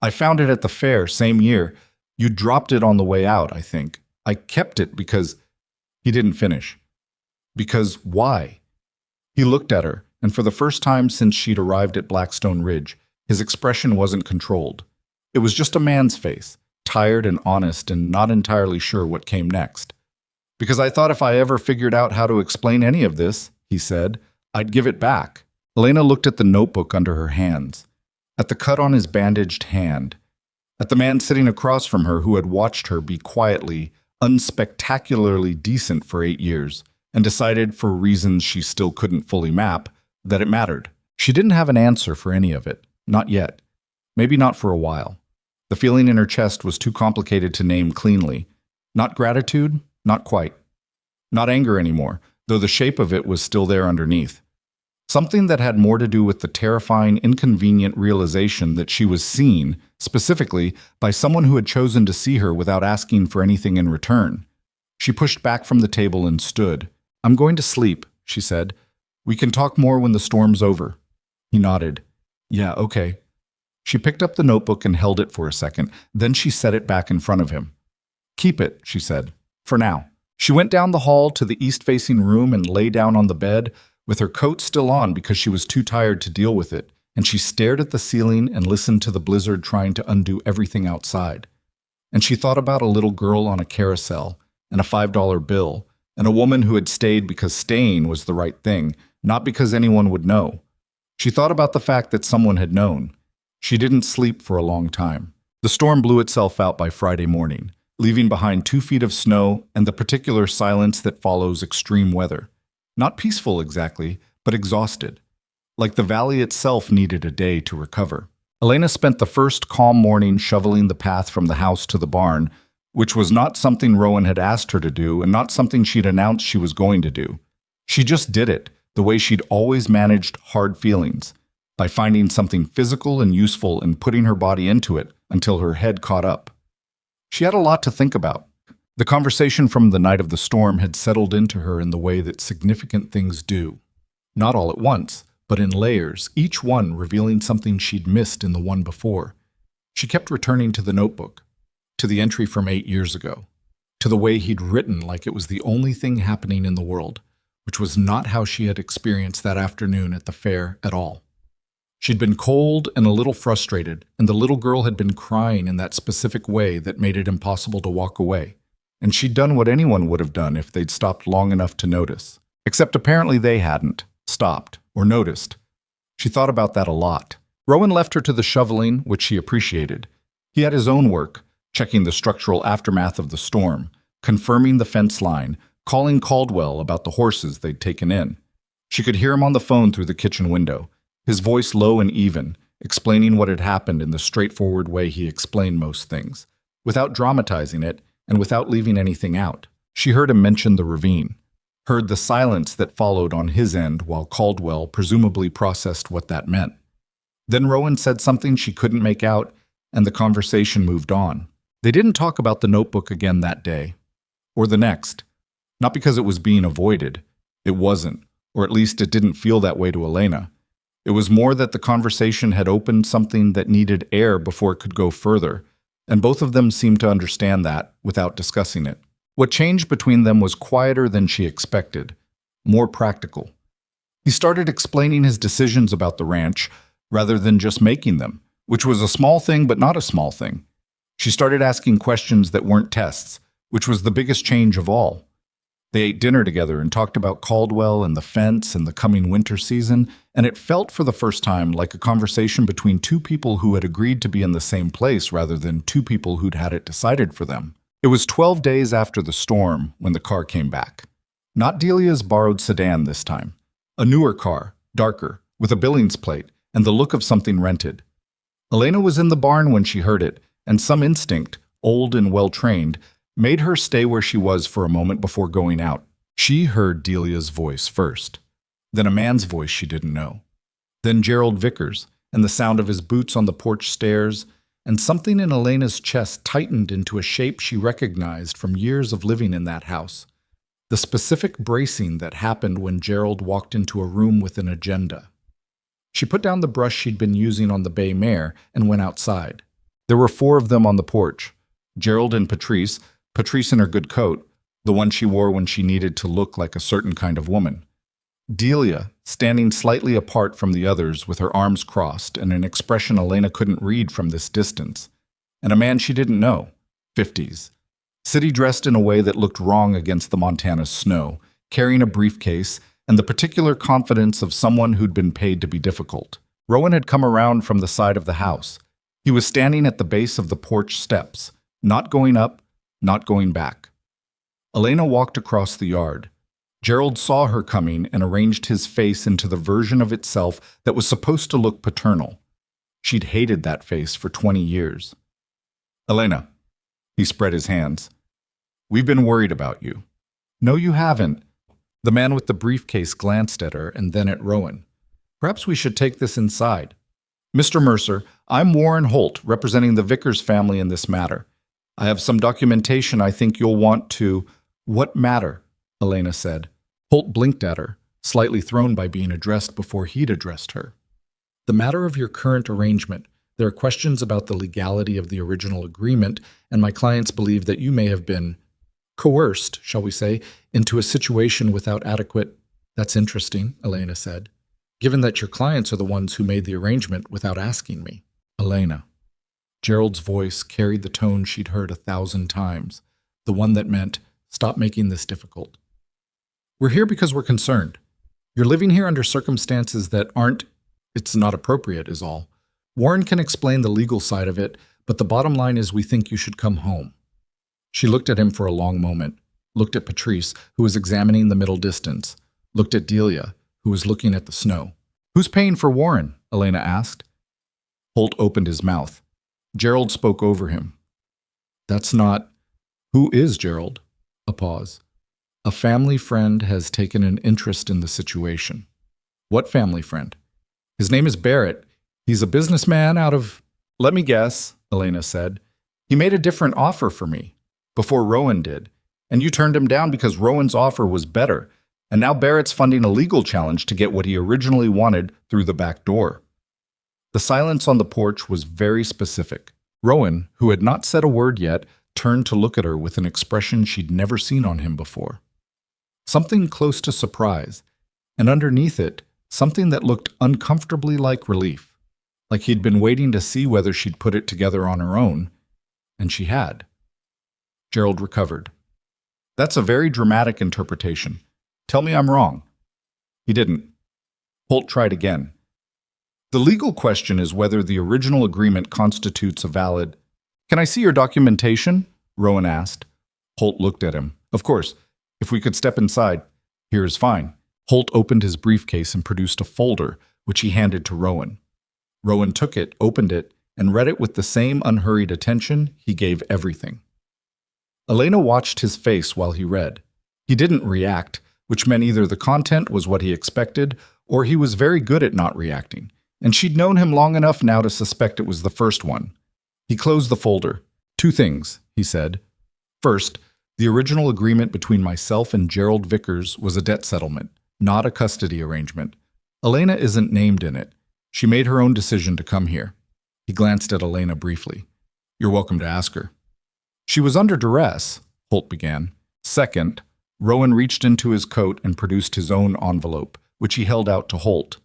I found it at the fair, same year. You dropped it on the way out, I think. I kept it because... He didn't finish. Because why? He looked at her, and for the first time since she'd arrived at Blackstone Ridge, his expression wasn't controlled. It was just a man's face, tired and honest and not entirely sure what came next. Because I thought if I ever figured out how to explain any of this, he said, I'd give it back. Elena looked at the notebook under her hands, at the cut on his bandaged hand, at the man sitting across from her who had watched her be quietly, unspectacularly decent for 8 years, and decided, for reasons she still couldn't fully map, that it mattered. She didn't have an answer for any of it, not yet. Maybe not for a while. The feeling in her chest was too complicated to name cleanly. Not gratitude, not quite. Not anger anymore, though the shape of it was still there underneath. Something that had more to do with the terrifying, inconvenient realization that she was seen, specifically, by someone who had chosen to see her without asking for anything in return. She pushed back from the table and stood. I'm going to sleep, she said. We can talk more when the storm's over. He nodded. Yeah, okay. She picked up the notebook and held it for a second. Then she set it back in front of him. Keep it, she said, for now. She went down the hall to the east-facing room and lay down on the bed, with her coat still on because she was too tired to deal with it, and she stared at the ceiling and listened to the blizzard trying to undo everything outside. And she thought about a little girl on a carousel, and a $5 bill, and a woman who had stayed because staying was the right thing, not because anyone would know. She thought about the fact that someone had known. She didn't sleep for a long time. The storm blew itself out by Friday morning, leaving behind 2 feet of snow and the particular silence that follows extreme weather. Not peaceful exactly, but exhausted. Like the valley itself needed a day to recover. Elena spent the first calm morning shoveling the path from the house to the barn, which was not something Rowan had asked her to do and not something she'd announced she was going to do. She just did it, the way she'd always managed hard feelings, by finding something physical and useful and putting her body into it until her head caught up. She had a lot to think about. The conversation from the night of the storm had settled into her in the way that significant things do. Not all at once, but in layers, each one revealing something she'd missed in the one before. She kept returning to the notebook, to the entry from 8 years ago, to the way he'd written like it was the only thing happening in the world, which was not how she had experienced that afternoon at the fair at all. She'd been cold and a little frustrated, and the little girl had been crying in that specific way that made it impossible to walk away. And she'd done what anyone would have done if they'd stopped long enough to notice. Except apparently they hadn't stopped or noticed. She thought about that a lot. Rowan left her to the shoveling, which she appreciated. He had his own work, checking the structural aftermath of the storm, confirming the fence line, calling Caldwell about the horses they'd taken in. She could hear him on the phone through the kitchen window, his voice low and even, explaining what had happened in the straightforward way he explained most things, without dramatizing it and without leaving anything out. She heard him mention the ravine, heard the silence that followed on his end while Caldwell presumably processed what that meant. Then Rowan said something she couldn't make out, and the conversation moved on. They didn't talk about the notebook again that day, or the next. Not because it was being avoided. It wasn't, or at least it didn't feel that way to Elena. It was more that the conversation had opened something that needed air before it could go further, and both of them seemed to understand that without discussing it. What changed between them was quieter than she expected, more practical. He started explaining his decisions about the ranch rather than just making them, which was a small thing but not a small thing. She started asking questions that weren't tests, which was the biggest change of all. They ate dinner together and talked about Caldwell and the fence and the coming winter season, and it felt for the first time like a conversation between two people who had agreed to be in the same place rather than two people who'd had it decided for them. It was 12 days after the storm when the car came back. Not Delia's borrowed sedan this time. A newer car, darker, with a Billings plate and the look of something rented. Elena was in the barn when she heard it, and some instinct, old and well-trained, made her stay where she was for a moment before going out. She heard Delia's voice first, then a man's voice she didn't know, then Gerald Vickers and the sound of his boots on the porch stairs, and something in Elena's chest tightened into a shape she recognized from years of living in that house. The specific bracing that happened when Gerald walked into a room with an agenda. She put down the brush she'd been using on the bay mare and went outside. There were 4 of them on the porch. Gerald and Patrice in her good coat, the one she wore when she needed to look like a certain kind of woman. Delia, standing slightly apart from the others with her arms crossed and an expression Elena couldn't read from this distance. And a man she didn't know, 50s. City dressed in a way that looked wrong against the Montana snow, carrying a briefcase and the particular confidence of someone who'd been paid to be difficult. Rowan had come around from the side of the house. He was standing at the base of the porch steps, not going up, not going back. Elena walked across the yard. Gerald saw her coming and arranged his face into the version of itself that was supposed to look paternal. She'd hated that face for 20 years. Elena, he spread his hands. We've been worried about you. No, you haven't. The man with the briefcase glanced at her and then at Rowan. Perhaps we should take this inside. Mr. Mercer, I'm Warren Holt, representing the Vickers family in this matter. I have some documentation I think you'll want to— What matter? Elena said. Holt blinked at her, slightly thrown by being addressed before he'd addressed her. The matter of your current arrangement. There are questions about the legality of the original agreement, and my clients believe that you may have been coerced, shall we say, into a situation without adequate— That's interesting, Elena said, given that your clients are the ones who made the arrangement without asking me. Elena. Gerald's voice carried the tone she'd heard 1,000 times, the one that meant, stop making this difficult. We're here because we're concerned. You're living here under circumstances that aren't— It's not appropriate, is all. Warren can explain the legal side of it, but the bottom line is we think you should come home. She looked at him for a long moment, looked at Patrice, who was examining the middle distance, looked at Delia, who was looking at the snow. Who's paying for Warren? Elena asked. Holt opened his mouth. Gerald spoke over him. That's not— Who is Gerald? A pause. A family friend has taken an interest in the situation. What family friend? His name is Barrett. He's a businessman out of— Let me guess, Elena said. He made a different offer for me, before Rowan did, and you turned him down because Rowan's offer was better, and now Barrett's funding a legal challenge to get what he originally wanted through the back door. The silence on the porch was very specific. Rowan, who had not said a word yet, turned to look at her with an expression she'd never seen on him before. Something close to surprise, and underneath it, something that looked uncomfortably like relief, like he'd been waiting to see whether she'd put it together on her own, and she had. Gerald recovered. That's a very dramatic interpretation. Tell me I'm wrong. He didn't. Holt tried again. The legal question is whether the original agreement constitutes a valid— Can I see your documentation? Rowan asked. Holt looked at him. Of course. If we could step inside. Here is fine. Holt opened his briefcase and produced a folder, which he handed to Rowan. Rowan took it, opened it, and read it with the same unhurried attention he gave everything. Elena watched his face while he read. He didn't react, which meant either the content was what he expected, or he was very good at not reacting, and she'd known him long enough now to suspect it was the first one. He closed the folder. 2 things, he said. First, the original agreement between myself and Gerald Vickers was a debt settlement, not a custody arrangement. Elena isn't named in it. She made her own decision to come here. He glanced at Elena briefly. You're welcome to ask her. She was under duress, Holt began. Second, Rowan reached into his coat and produced his own envelope, which he held out to Holt.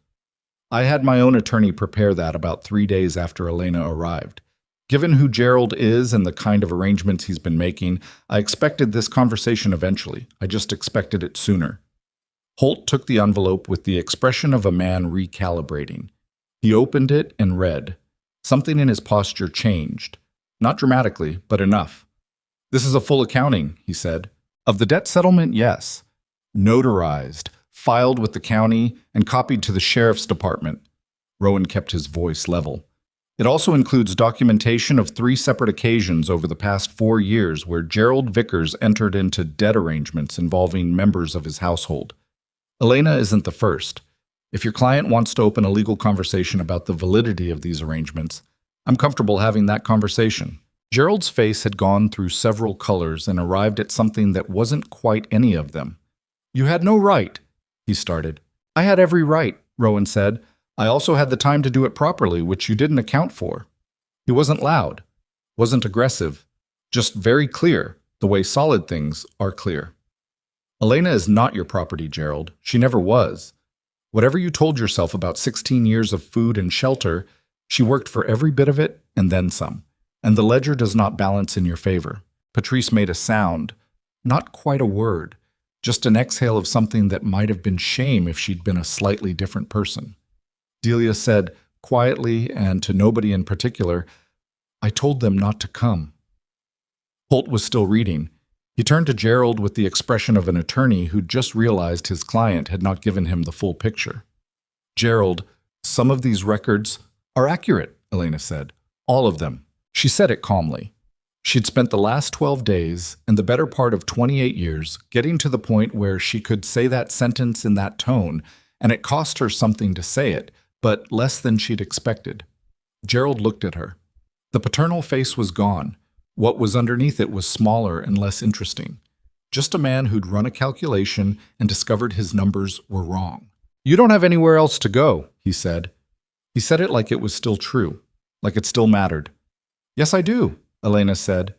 I had my own attorney prepare that about 3 days after Elena arrived. Given who Gerald is and the kind of arrangements he's been making, I expected this conversation eventually. I just expected it sooner. Holt took the envelope with the expression of a man recalibrating. He opened it and read. Something in his posture changed. Not dramatically, but enough. "This is a full accounting," he said. "Of the debt settlement, yes. Notarized, filed with the county, and copied to the sheriff's department." Rowan kept his voice level. "It also includes documentation of 3 separate occasions over the past 4 years where Gerald Vickers entered into debt arrangements involving members of his household. Elena isn't the first. If your client wants to open a legal conversation about the validity of these arrangements, I'm comfortable having that conversation." Gerald's face had gone through several colors and arrived at something that wasn't quite any of them. "You had no right," he started. "I had every right," Rowan said. "I also had the time to do it properly, which you didn't account for." He wasn't loud, wasn't aggressive, just very clear, the way solid things are clear. "Elena is not your property, Gerald. She never was. Whatever you told yourself about 16 years of food and shelter, she worked for every bit of it and then some. And the ledger does not balance in your favor." Patrice made a sound, not quite a word, just an exhale of something that might have been shame if she'd been a slightly different person. Delia said, quietly and to nobody in particular, "I told them not to come." Holt was still reading. He turned to Gerald with the expression of an attorney who'd just realized his client had not given him the full picture. "Gerald, some of these records are accurate," Elena said. "All of them." She said it calmly. She'd spent the last 12 days and the better part of 28 years getting to the point where she could say that sentence in that tone, and it cost her something to say it, but less than she'd expected. Gerald looked at her. The paternal face was gone. What was underneath it was smaller and less interesting. Just a man who'd run a calculation and discovered his numbers were wrong. "You don't have anywhere else to go," he said. He said it like it was still true, like it still mattered. "Yes, I do," Elena said.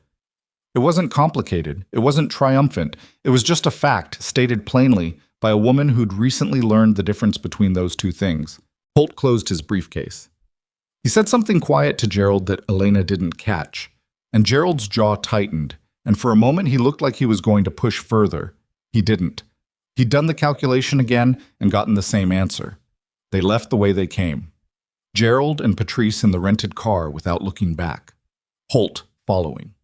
It wasn't complicated. It wasn't triumphant. It was just a fact, stated plainly by a woman who'd recently learned the difference between those two things. Holt closed his briefcase. He said something quiet to Gerald that Elena didn't catch, and Gerald's jaw tightened, and for a moment he looked like he was going to push further. He didn't. He'd done the calculation again and gotten the same answer. They left the way they came. Gerald and Patrice in the rented car without looking back. Holt following.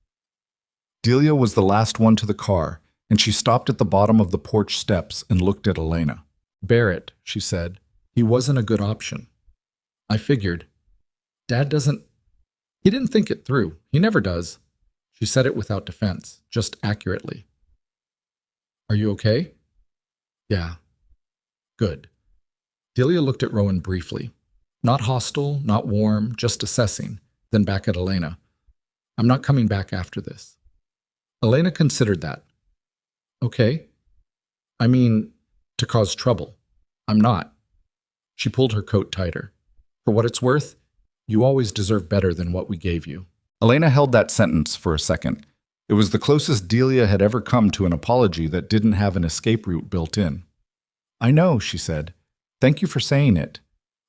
Delia was the last one to the car, and she stopped at the bottom of the porch steps and looked at Elena. "Barrett," she said. "He wasn't a good option. I figured. Dad he didn't think it through. He never does." She said it without defense, just accurately. "Are you okay?" "Yeah." "Good." Delia looked at Rowan briefly. Not hostile, not warm, just assessing, then back at Elena. "I'm not coming back after this." Elena considered that. "Okay. I mean, to cause trouble. I'm not." She pulled her coat tighter. "For what it's worth, you always deserve better than what we gave you." Elena held that sentence for a second. It was the closest Delia had ever come to an apology that didn't have an escape route built in. "I know," she said. "Thank you for saying it."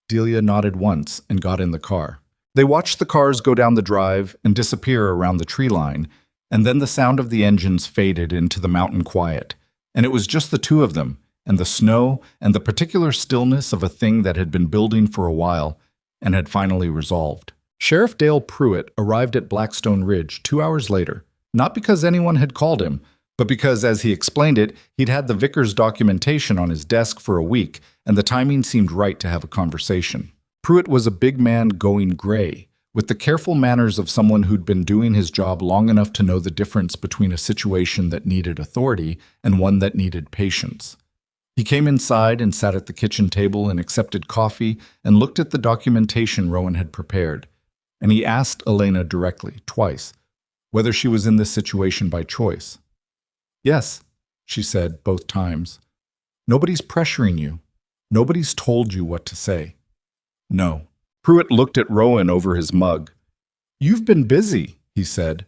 Delia nodded once and got in the car. They watched the cars go down the drive and disappear around the tree line, and then the sound of the engines faded into the mountain quiet, and it was just the two of them, and the snow, and the particular stillness of a thing that had been building for a while, and had finally resolved. Sheriff Dale Pruitt arrived at Blackstone Ridge 2 hours later, not because anyone had called him, but because, as he explained it, he'd had the Vickers documentation on his desk for a week, and the timing seemed right to have a conversation. Pruitt was a big man going gray, with the careful manners of someone who'd been doing his job long enough to know the difference between a situation that needed authority and one that needed patience. He came inside and sat at the kitchen table and accepted coffee and looked at the documentation Rowan had prepared. And he asked Elena directly, twice, whether she was in this situation by choice. "Yes," she said both times. "Nobody's pressuring you. Nobody's told you what to say." "No." Pruitt looked at Rowan over his mug. "You've been busy," he said.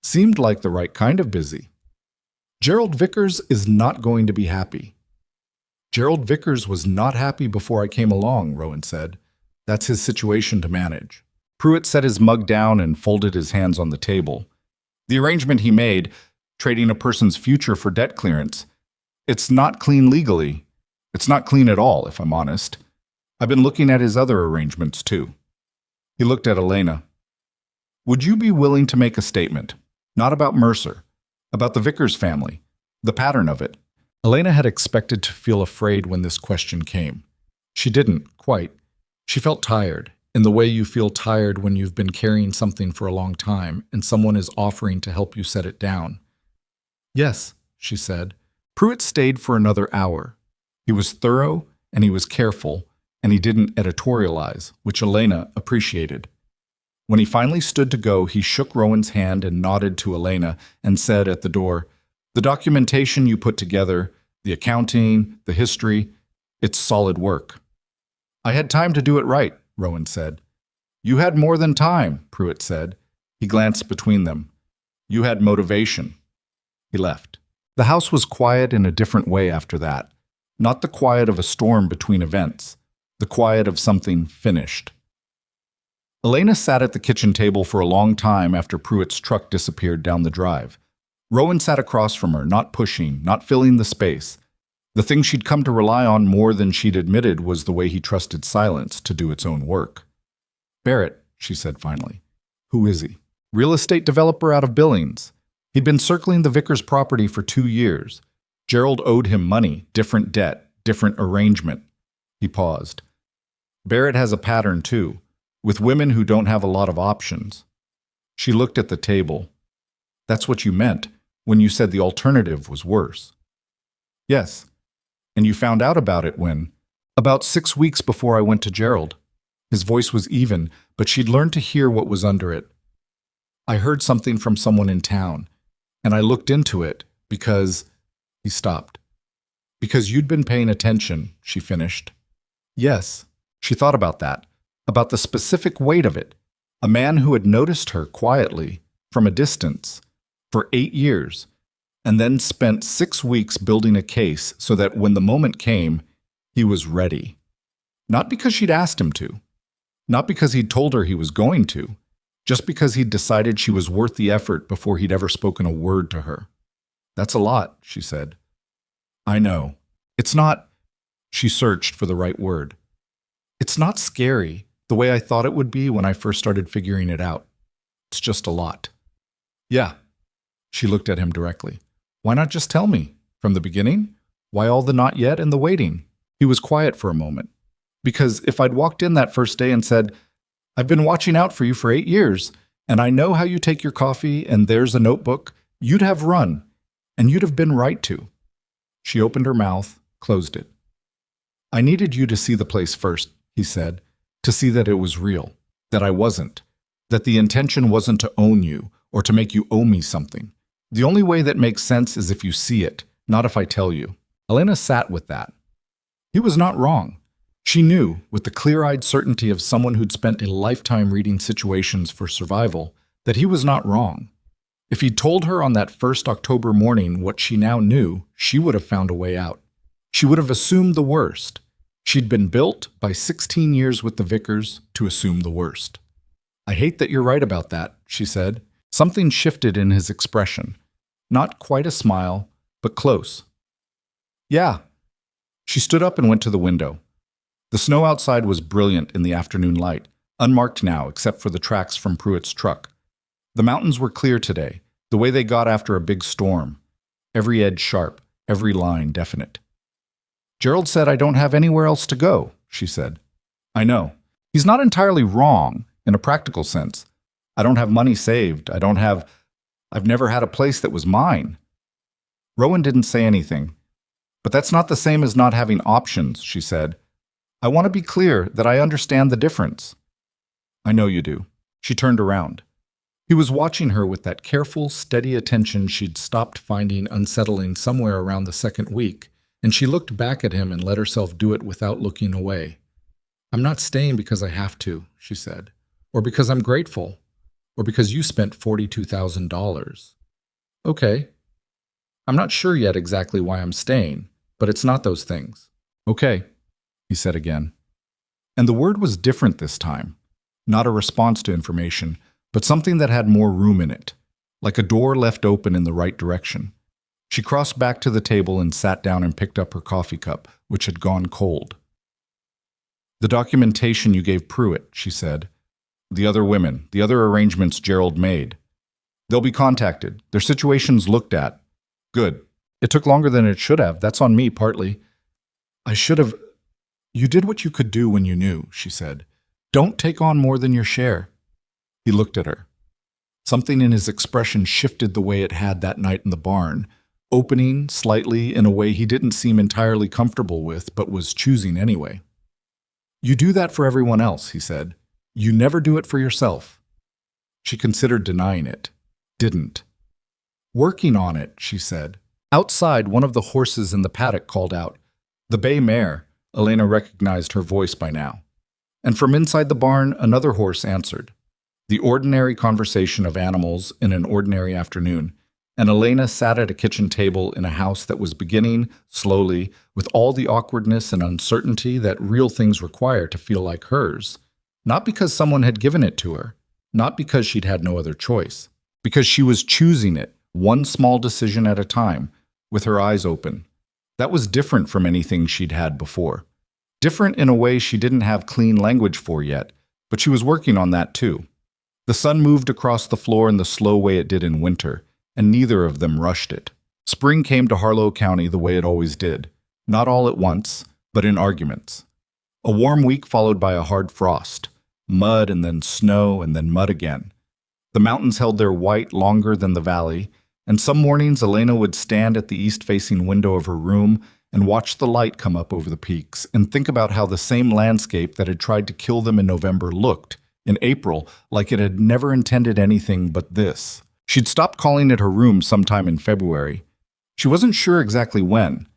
Seemed like the right kind of busy. "Gerald Vickers is not going to be happy." Gerald Vickers was not happy before I came along, Rowan said. That's his situation to manage. Pruitt set his mug down and folded his hands on the table. The arrangement he made, trading a person's future for debt clearance, it's not clean legally. It's not clean at all, if I'm honest. I've been looking at his other arrangements, too. He looked at Elena. Would you be willing to make a statement? Not about Mercer, about the Vickers family, the pattern of it. Elena had expected to feel afraid when this question came. She didn't, quite. She felt tired, in the way you feel tired when you've been carrying something for a long time and someone is offering to help you set it down. Yes, she said. Pruitt stayed for another hour. He was thorough and he was careful, and he didn't editorialize, which Elena appreciated. When he finally stood to go, he shook Rowan's hand and nodded to Elena and said at the door, "The documentation you put together, the accounting, the history, it's solid work." "I had time to do it right," Rowan said. "You had more than time," Pruitt said. He glanced between them. "You had motivation." He left. The house was quiet in a different way after that. Not the quiet of a storm between events, the quiet of something finished. Elena sat at the kitchen table for a long time after Pruitt's truck disappeared down the drive. Rowan sat across from her, not pushing, not filling the space. The thing she'd come to rely on more than she'd admitted was the way he trusted silence to do its own work. "Barrett," she said finally. "Who is he?" "Real estate developer out of Billings. He'd been circling the Vickers property for 2 years. Gerald owed him money, different debt, different arrangement." He paused. "Barrett has a pattern, too, with women who don't have a lot of options." She looked at the table. "That's what you meant when you said the alternative was worse." "Yes. And you found out about it when?" "About 6 weeks before I went to Gerald." His voice was even, but she'd learned to hear what was under it. "I heard something from someone in town, and I looked into it because—" He stopped. "Because you'd been paying attention," she finished. Yes, she thought about that, about the specific weight of it. A man who had noticed her quietly, from a distance, for 8 years, and then spent 6 weeks building a case so that when the moment came, he was ready. Not because she'd asked him to, not because he'd told her he was going to, just because he'd decided she was worth the effort before he'd ever spoken a word to her. "That's a lot," she said. "I know. It's not—" She searched for the right word. "It's not scary, the way I thought it would be when I first started figuring it out. It's just a lot." "Yeah." She looked at him directly. "Why not just tell me? From the beginning? Why all the not yet and the waiting?" He was quiet for a moment. "Because if I'd walked in that first day and said, 'I've been watching out for you for 8 years, and I know how you take your coffee, and there's a notebook,' you'd have run, and you'd have been right to." She opened her mouth, closed it. "I needed you to see the place first," he said, "to see that it was real, that I wasn't, that the intention wasn't to own you or to make you owe me something. The only way that makes sense is if you see it, not if I tell you." Elena sat with that. He was not wrong. She knew, with the clear-eyed certainty of someone who'd spent a lifetime reading situations for survival, that he was not wrong. If he'd told her on that first October morning what she now knew, she would have found a way out. She would have assumed the worst. She'd been built by 16 years with the Vickers to assume the worst. "I hate that you're right about that," she said. Something shifted in his expression. Not quite a smile, but close. "Yeah." She stood up and went to the window. The snow outside was brilliant in the afternoon light, unmarked now except for the tracks from Pruitt's truck. The mountains were clear today, the way they got after a big storm. Every edge sharp, every line definite. "Gerald said I don't have anywhere else to go," she said. "I know. He's not entirely wrong, in a practical sense. I don't have money saved. I've never had a place that was mine." Rowan didn't say anything. "But that's not the same as not having options," she said. "I want to be clear that I understand the difference." "I know you do." She turned around. He was watching her with that careful, steady attention she'd stopped finding unsettling somewhere around the second week, and she looked back at him and let herself do it without looking away. "I'm not staying because I have to," she said, "or because I'm grateful, or because you spent $42,000. Okay. I'm not sure yet exactly why I'm staying, but it's not those things. Okay, he said again. And the word was different this time. Not a response to information, but something that had more room in it, like a door left open in the right direction. She crossed back to the table and sat down and picked up her coffee cup, which had gone cold. The documentation you gave Pruitt, she said. The other women, the other arrangements Gerald made. They'll be contacted, their situations looked at. Good. It took longer than it should have. That's on me, partly. I should have... You did what you could do when you knew, she said. Don't take on more than your share. He looked at her. Something in his expression shifted the way it had that night in the barn, opening slightly in a way he didn't seem entirely comfortable with, but was choosing anyway. You do that for everyone else, he said. You never do it for yourself. She considered denying it. Didn't. Working on it, she said. Outside, one of the horses in the paddock called out. The bay mare. Elena recognized her voice by now. And from inside the barn, another horse answered. The ordinary conversation of animals in an ordinary afternoon, and Elena sat at a kitchen table in a house that was beginning, slowly, with all the awkwardness and uncertainty that real things require to feel like hers. Not because someone had given it to her, not because she'd had no other choice, because she was choosing it, one small decision at a time, with her eyes open. That was different from anything she'd had before. Different in a way she didn't have clean language for yet, but she was working on that too. The sun moved across the floor in the slow way it did in winter, and neither of them rushed it. Spring came to Harlow County the way it always did, not all at once, but in arguments. A warm week followed by a hard frost, mud and then snow and then mud again. The mountains held their white longer than the valley, and some mornings Elena would stand at the east-facing window of her room and watch the light come up over the peaks and think about how the same landscape that had tried to kill them in November looked, in April, like it had never intended anything but this. She'd stopped calling it her room sometime in February. She wasn't sure exactly when.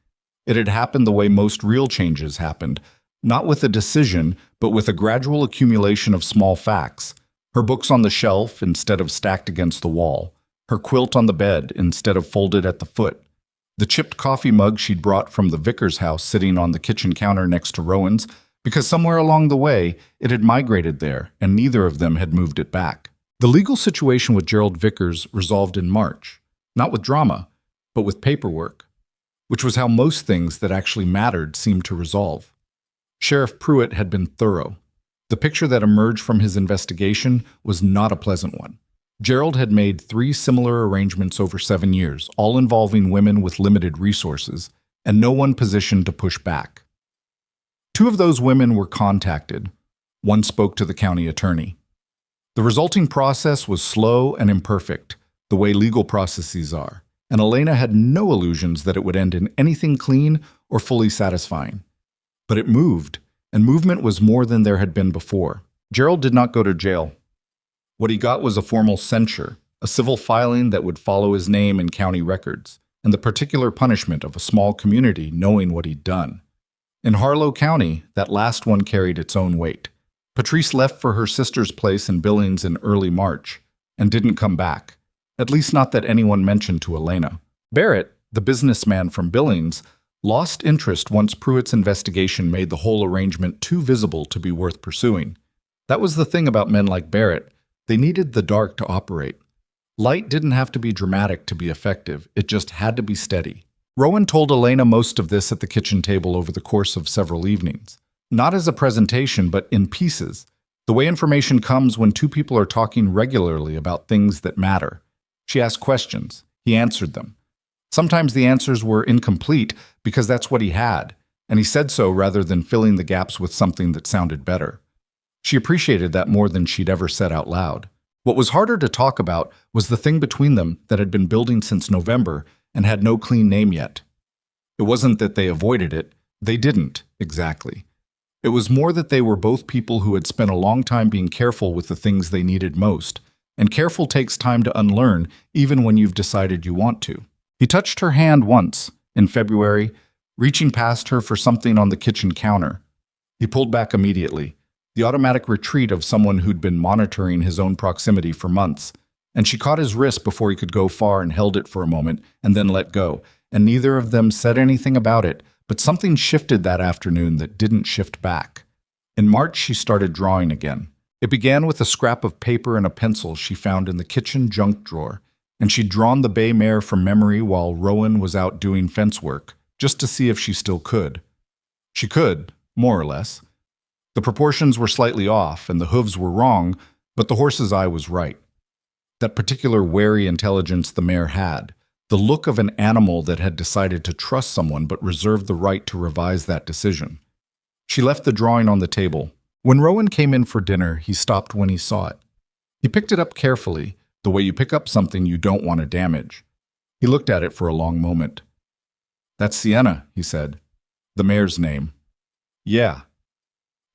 It had happened the way most real changes happened, not with a decision, but with a gradual accumulation of small facts. Her books on the shelf instead of stacked against the wall. Her quilt on the bed instead of folded at the foot. The chipped coffee mug she'd brought from the vicar's house sitting on the kitchen counter next to Rowan's, because somewhere along the way it had migrated there, and neither of them had moved it back. The legal situation with Gerald Vickers resolved in March, not with drama, but with paperwork, which was how most things that actually mattered seemed to resolve. Sheriff Pruitt had been thorough. The picture that emerged from his investigation was not a pleasant one. Gerald had made 3 similar arrangements over 7 years, all involving women with limited resources, and no one positioned to push back. 2 of those women were contacted. One spoke to the county attorney. The resulting process was slow and imperfect, the way legal processes are, and Elena had no illusions that it would end in anything clean or fully satisfying. But it moved, and movement was more than there had been before. Gerald did not go to jail. What he got was a formal censure, a civil filing that would follow his name in county records, and the particular punishment of a small community knowing what he'd done. In Harlow County, that last one carried its own weight. Patrice left for her sister's place in Billings in early March, and didn't come back, at least not that anyone mentioned to Elena. Barrett, the businessman from Billings, lost interest once Pruitt's investigation made the whole arrangement too visible to be worth pursuing. That was the thing about men like Barrett. They needed the dark to operate. Light didn't have to be dramatic to be effective, it just had to be steady. Rowan told Elena most of this at the kitchen table over the course of several evenings. Not as a presentation, but in pieces. The way information comes when 2 people are talking regularly about things that matter. She asked questions. He answered them. Sometimes the answers were incomplete because that's what he had, and he said so rather than filling the gaps with something that sounded better. She appreciated that more than she'd ever said out loud. What was harder to talk about was the thing between them that had been building since November and had no clean name yet. It wasn't that they avoided it. They didn't, exactly. It was more that they were both people who had spent a long time being careful with the things they needed most, and careful takes time to unlearn even when you've decided you want to. He touched her hand once, in February, reaching past her for something on the kitchen counter. He pulled back immediately, the automatic retreat of someone who'd been monitoring his own proximity for months, and she caught his wrist before he could go far and held it for a moment and then let go, and neither of them said anything about it, But something shifted that afternoon that didn't shift back. In March, she started drawing again. It began with a scrap of paper and a pencil she found in the kitchen junk drawer, and she'd drawn the bay mare from memory while Rowan was out doing fence work, just to see if she still could. She could, more or less. The proportions were slightly off, and the hooves were wrong, but the horse's eye was right. That particular wary intelligence the mare had, the look of an animal that had decided to trust someone but reserved the right to revise that decision. She left the drawing on the table. When Rowan came in for dinner, he stopped when he saw it. He picked it up carefully, the way you pick up something you don't want to damage. He looked at it for a long moment. "That's Sienna," he said. "The mare's name." "Yeah."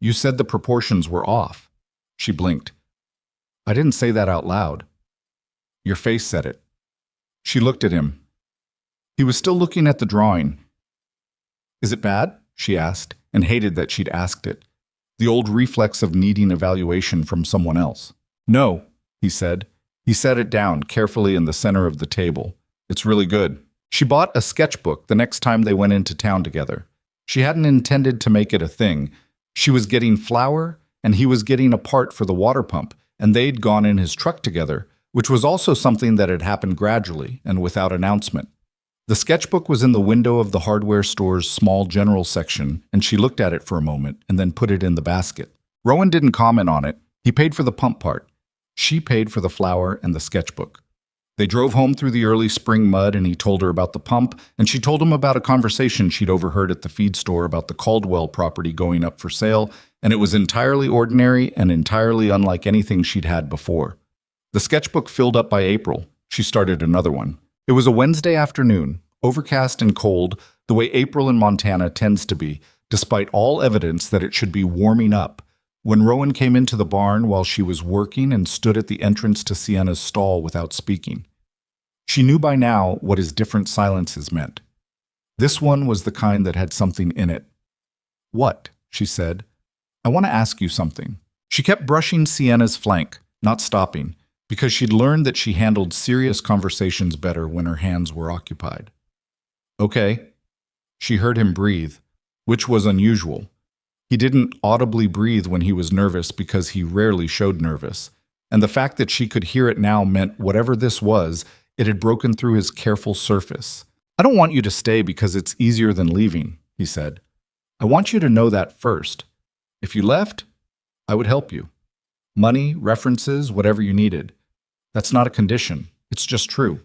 "You said the proportions were off." She blinked. "I didn't say that out loud." "Your face said it." She looked at him. He was still looking at the drawing. "Is it bad?" she asked, and hated that she'd asked it. The old reflex of needing evaluation from someone else. "No," he said. He set it down carefully in the center of the table. "It's really good." She bought a sketchbook the next time they went into town together. She hadn't intended to make it a thing. She was getting flour, and he was getting a part for the water pump, and they'd gone in his truck together, which was also something that had happened gradually and without announcement. The sketchbook was in the window of the hardware store's small general section, and she looked at it for a moment and then put it in the basket. Rowan didn't comment on it. He paid for the pump part. She paid for the flour and the sketchbook. They drove home through the early spring mud, and he told her about the pump, and she told him about a conversation she'd overheard at the feed store about the Caldwell property going up for sale, and it was entirely ordinary and entirely unlike anything she'd had before. The sketchbook filled up by April. She started another one. It was a Wednesday afternoon, overcast and cold, the way April in Montana tends to be, despite all evidence that it should be warming up, when Rowan came into the barn while she was working and stood at the entrance to Sienna's stall without speaking. She knew by now what his different silences meant. This one was the kind that had something in it. "What?" she said. "I want to ask you something." She kept brushing Sienna's flank, not stopping, because she'd learned that she handled serious conversations better when her hands were occupied. "Okay." She heard him breathe, which was unusual. He didn't audibly breathe when he was nervous because he rarely showed nervous, and the fact that she could hear it now meant whatever this was, it had broken through his careful surface. "I don't want you to stay because it's easier than leaving," he said. "I want you to know that first. If you left, I would help you. Money, references, whatever you needed. That's not a condition. It's just true."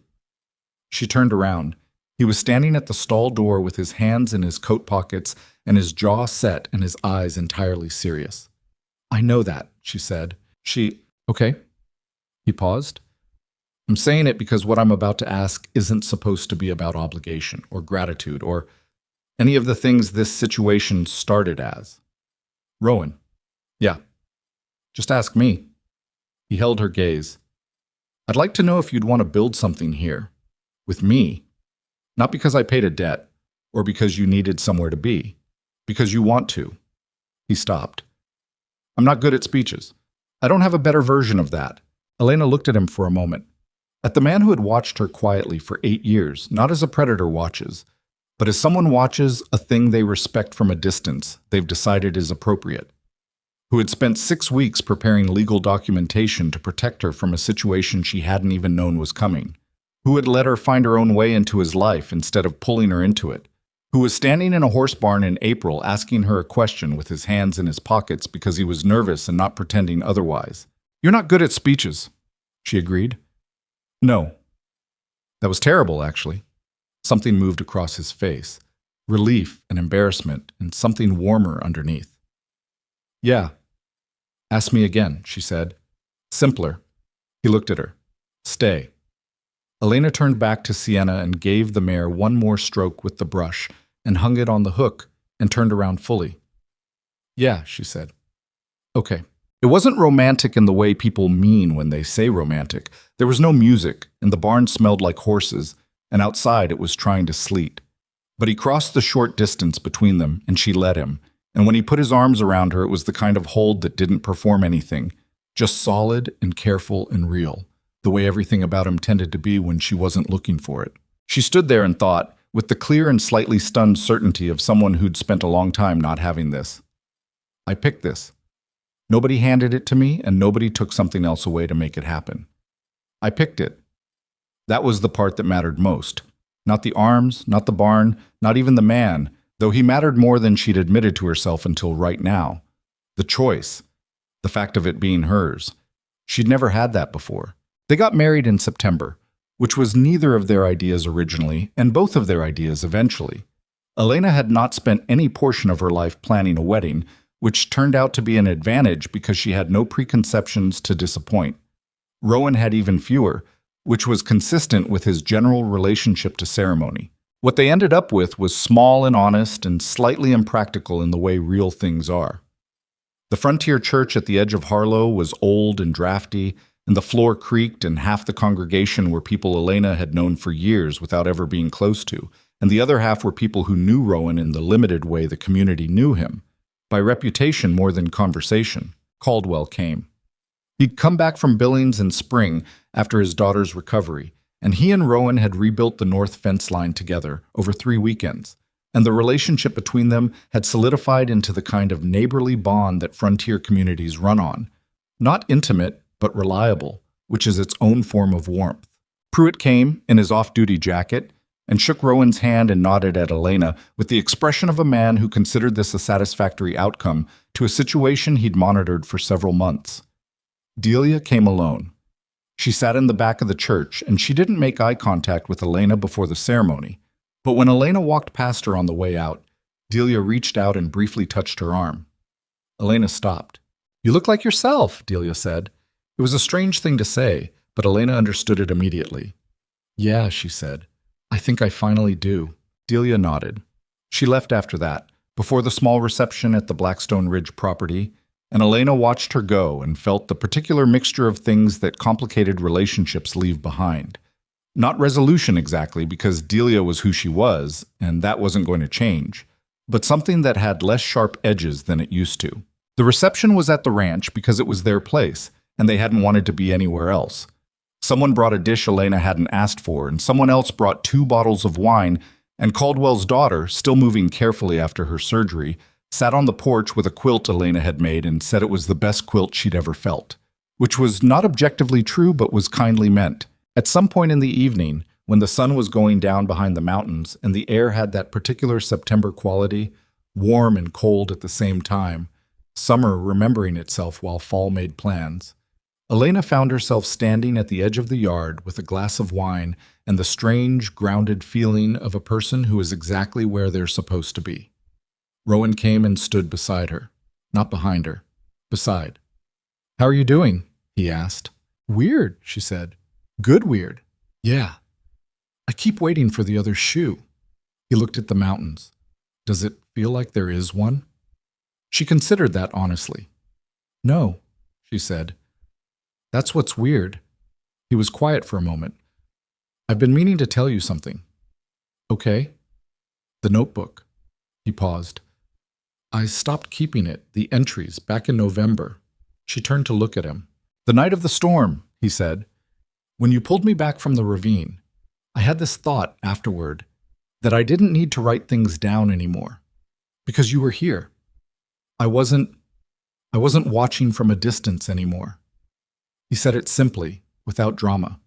She turned around. He was standing at the stall door with his hands in his coat pockets and his jaw set and his eyes entirely serious. "I know that," she said. "Okay." He paused. "I'm saying it because what I'm about to ask isn't supposed to be about obligation or gratitude or any of the things this situation started as." "Rowan." "Yeah. Just ask me." He held her gaze. "I'd like to know if you'd want to build something here. With me. Not because I paid a debt, or because you needed somewhere to be. Because you want to." He stopped. "I'm not good at speeches. I don't have a better version of that." Elena looked at him for a moment. At the man who had watched her quietly for 8 years, not as a predator watches, but as someone watches a thing they respect from a distance they've decided is appropriate. Who had spent 6 weeks preparing legal documentation to protect her from a situation she hadn't even known was coming. Who had let her find her own way into his life instead of pulling her into it. Who was standing in a horse barn in April asking her a question with his hands in his pockets because he was nervous and not pretending otherwise. "You're not good at speeches," she agreed. "No." That was terrible, actually. Something moved across his face. Relief and embarrassment and something warmer underneath. "Yeah. Ask me again," she said. "Simpler." He looked at her. "Stay." Elena turned back to Sienna and gave the mare one more stroke with the brush and hung it on the hook and turned around fully. "Yeah," she said. "Okay." It wasn't romantic in the way people mean when they say romantic. There was no music, and the barn smelled like horses, and outside it was trying to sleet. But he crossed the short distance between them, and she let him. And when he put his arms around her, it was the kind of hold that didn't perform anything, just solid and careful and real, the way everything about him tended to be when she wasn't looking for it. She stood there and thought, with the clear and slightly stunned certainty of someone who'd spent a long time not having this. I picked this. Nobody handed it to me, and nobody took something else away to make it happen. I picked it. That was the part that mattered most. Not the arms, not the barn, not even the man, though he mattered more than she'd admitted to herself until right now. The choice. The fact of it being hers. She'd never had that before. They got married in September, which was neither of their ideas originally, and both of their ideas eventually. Elena had not spent any portion of her life planning a wedding, which turned out to be an advantage because she had no preconceptions to disappoint. Rowan had even fewer, which was consistent with his general relationship to ceremony. What they ended up with was small and honest and slightly impractical in the way real things are. The frontier church at the edge of Harlow was old and drafty, and the floor creaked, and half the congregation were people Elena had known for years without ever being close to, and the other half were people who knew Rowan in the limited way the community knew him. By reputation more than conversation, Caldwell came. He'd come back from Billings in spring after his daughter's recovery, and he and Rowan had rebuilt the north fence line together over 3 weekends, and the relationship between them had solidified into the kind of neighborly bond that frontier communities run on. Not intimate, but reliable, which is its own form of warmth. Pruitt came in his off-duty jacket and shook Rowan's hand and nodded at Elena with the expression of a man who considered this a satisfactory outcome to a situation he'd monitored for several months. Delia came alone. She sat in the back of the church, and she didn't make eye contact with Elena before the ceremony. But when Elena walked past her on the way out, Delia reached out and briefly touched her arm. Elena stopped. "You look like yourself," Delia said. It was a strange thing to say, but Elena understood it immediately. "Yeah," she said. "I think I finally do." Delia nodded. She left after that, before the small reception at the Blackstone Ridge property, and Elena watched her go and felt the particular mixture of things that complicated relationships leave behind. Not resolution exactly, because Delia was who she was, and that wasn't going to change, but something that had less sharp edges than it used to. The reception was at the ranch because it was their place, and they hadn't wanted to be anywhere else. Someone brought a dish Elena hadn't asked for, and someone else brought 2 bottles of wine, and Caldwell's daughter, still moving carefully after her surgery, sat on the porch with a quilt Elena had made and said it was the best quilt she'd ever felt, which was not objectively true but was kindly meant. At some point in the evening, when the sun was going down behind the mountains and the air had that particular September quality, warm and cold at the same time, summer remembering itself while fall made plans, Elena found herself standing at the edge of the yard with a glass of wine and the strange, grounded feeling of a person who is exactly where they're supposed to be. Rowan came and stood beside her, not behind her, beside. "How are you doing?" he asked. "Weird," she said. "Good weird." "Yeah. I keep waiting for the other shoe." He looked at the mountains. "Does it feel like there is one?" She considered that honestly. "No," she said. "That's what's weird." He was quiet for a moment. "I've been meaning to tell you something." "Okay." "The notebook." He paused. "I stopped keeping it, the entries, back in November." She turned to look at him. "The night of the storm," he said. "When you pulled me back from the ravine, I had this thought afterward that I didn't need to write things down anymore, because you were here. I wasn't watching from a distance anymore." He said it simply, without drama.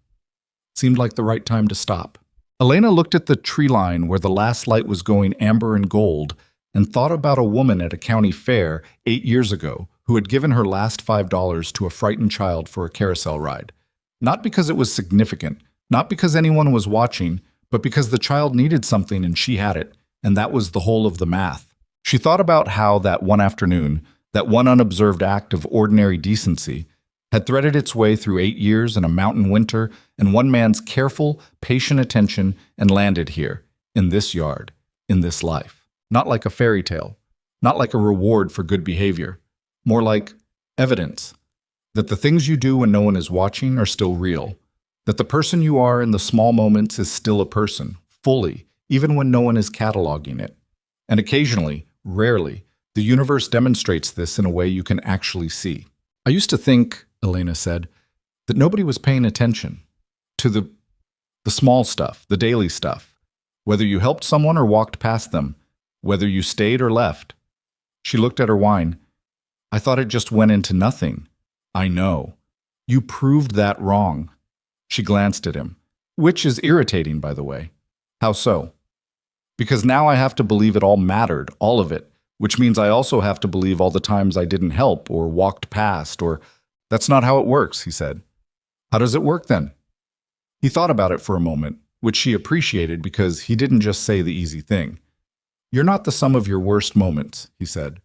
Seemed like the right time to stop. Elena looked at the tree line where the last light was going amber and gold and thought about a woman at a county fair 8 years ago who had given her last $5 to a frightened child for a carousel ride. Not because it was significant, not because anyone was watching, but because the child needed something and she had it, and that was the whole of the math. She thought about how that one afternoon, that one unobserved act of ordinary decency, had threaded its way through 8 years and a mountain winter and one man's careful, patient attention and landed here, in this yard, in this life. Not like a fairy tale, not like a reward for good behavior, more like evidence that the things you do when no one is watching are still real, that the person you are in the small moments is still a person, fully, even when no one is cataloging it. And occasionally, rarely, the universe demonstrates this in a way you can actually see. "I used to think," Elena said, "that nobody was paying attention to the small stuff, the daily stuff, Whether you helped someone or walked past them, whether you stayed or left. She looked at her wine. I thought it just went into nothing. I know. You proved that wrong. She glanced at him, which is irritating, by the way. How so? Because now I have to believe it all mattered, all of it, which means I also have to believe all the times I didn't help or walked past or... That's not how it works, he said. How does it work then? He thought about it for a moment, which she appreciated because he didn't just say the easy thing. You're not the sum of your worst moments, he said.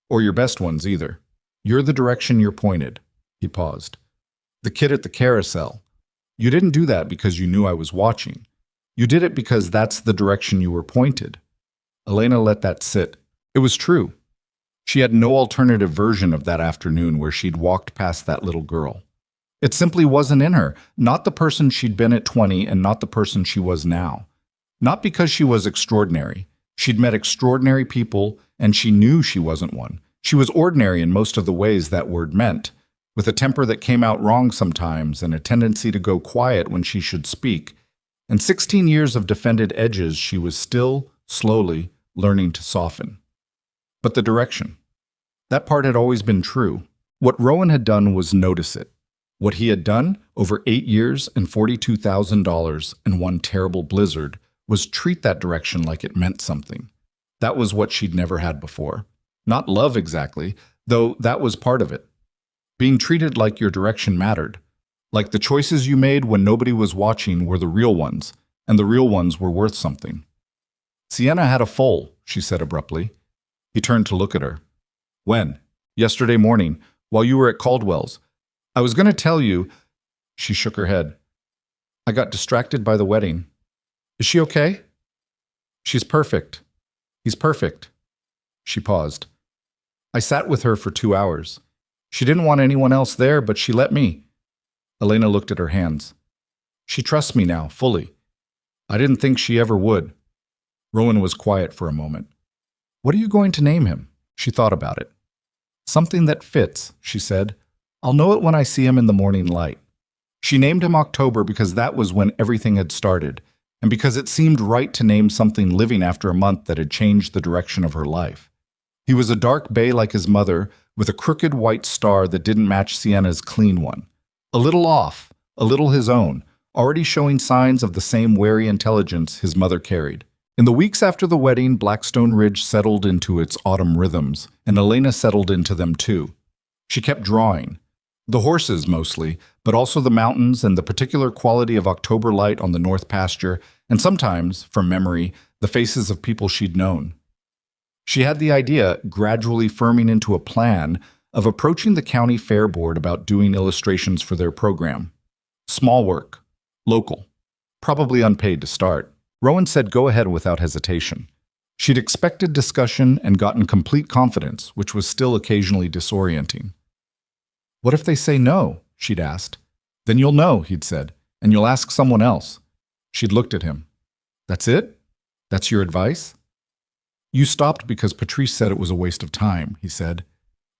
Or your best ones either. You're the direction you're pointed. He paused. The kid at the carousel. You didn't do that because you knew I was watching. You did it because that's the direction you were pointed. Elena let that sit. It was true. She had no alternative version of that afternoon where she'd walked past that little girl. It simply wasn't in her, not the person she'd been at 20 and not the person she was now. Not because she was extraordinary. She'd met extraordinary people, and she knew she wasn't one. She was ordinary in most of the ways that word meant, with a temper that came out wrong sometimes and a tendency to go quiet when she should speak. And 16 years of defended edges she was still, slowly, learning to soften. But the direction. That part had always been true. What Rowan had done was notice it. What he had done, over 8 years and $42,000 in one terrible blizzard, was treat that direction like it meant something. That was what she'd never had before. Not love exactly, though that was part of it. Being treated like your direction mattered. Like the choices you made when nobody was watching were the real ones, and the real ones were worth something. Sienna had a foal, she said abruptly. He turned to look at her. When? Yesterday morning, while you were at Caldwell's. I was going to tell you... She shook her head. I got distracted by the wedding. Is she okay? She's perfect. He's perfect. She paused. I sat with her for 2 hours. She didn't want anyone else there, but she let me. Elena looked at her hands. She trusts me now, fully. I didn't think she ever would. Rowan was quiet for a moment. What are you going to name him? She thought about it. Something that fits, she said. I'll know it when I see him in the morning light. She named him October because that was when everything had started, and because it seemed right to name something living after a month that had changed the direction of her life. He was a dark bay like his mother, with a crooked white star that didn't match Sienna's clean one. A little off, a little his own, already showing signs of the same wary intelligence his mother carried. In the weeks after the wedding, Blackstone Ridge settled into its autumn rhythms, and Elena settled into them too. She kept drawing. The horses mostly, but also the mountains and the particular quality of October light on the north pasture, and sometimes, from memory, the faces of people she'd known. She had the idea, gradually firming into a plan, of approaching the county fair board about doing illustrations for their program. Small work. Local. Probably unpaid to start. Rowan said go ahead without hesitation. She'd expected discussion and gotten complete confidence, which was still occasionally disorienting. What if they say no? She'd asked. Then you'll know, he'd said, and you'll ask someone else. She'd looked at him. That's it? That's your advice? You stopped because Patrice said it was a waste of time, he said.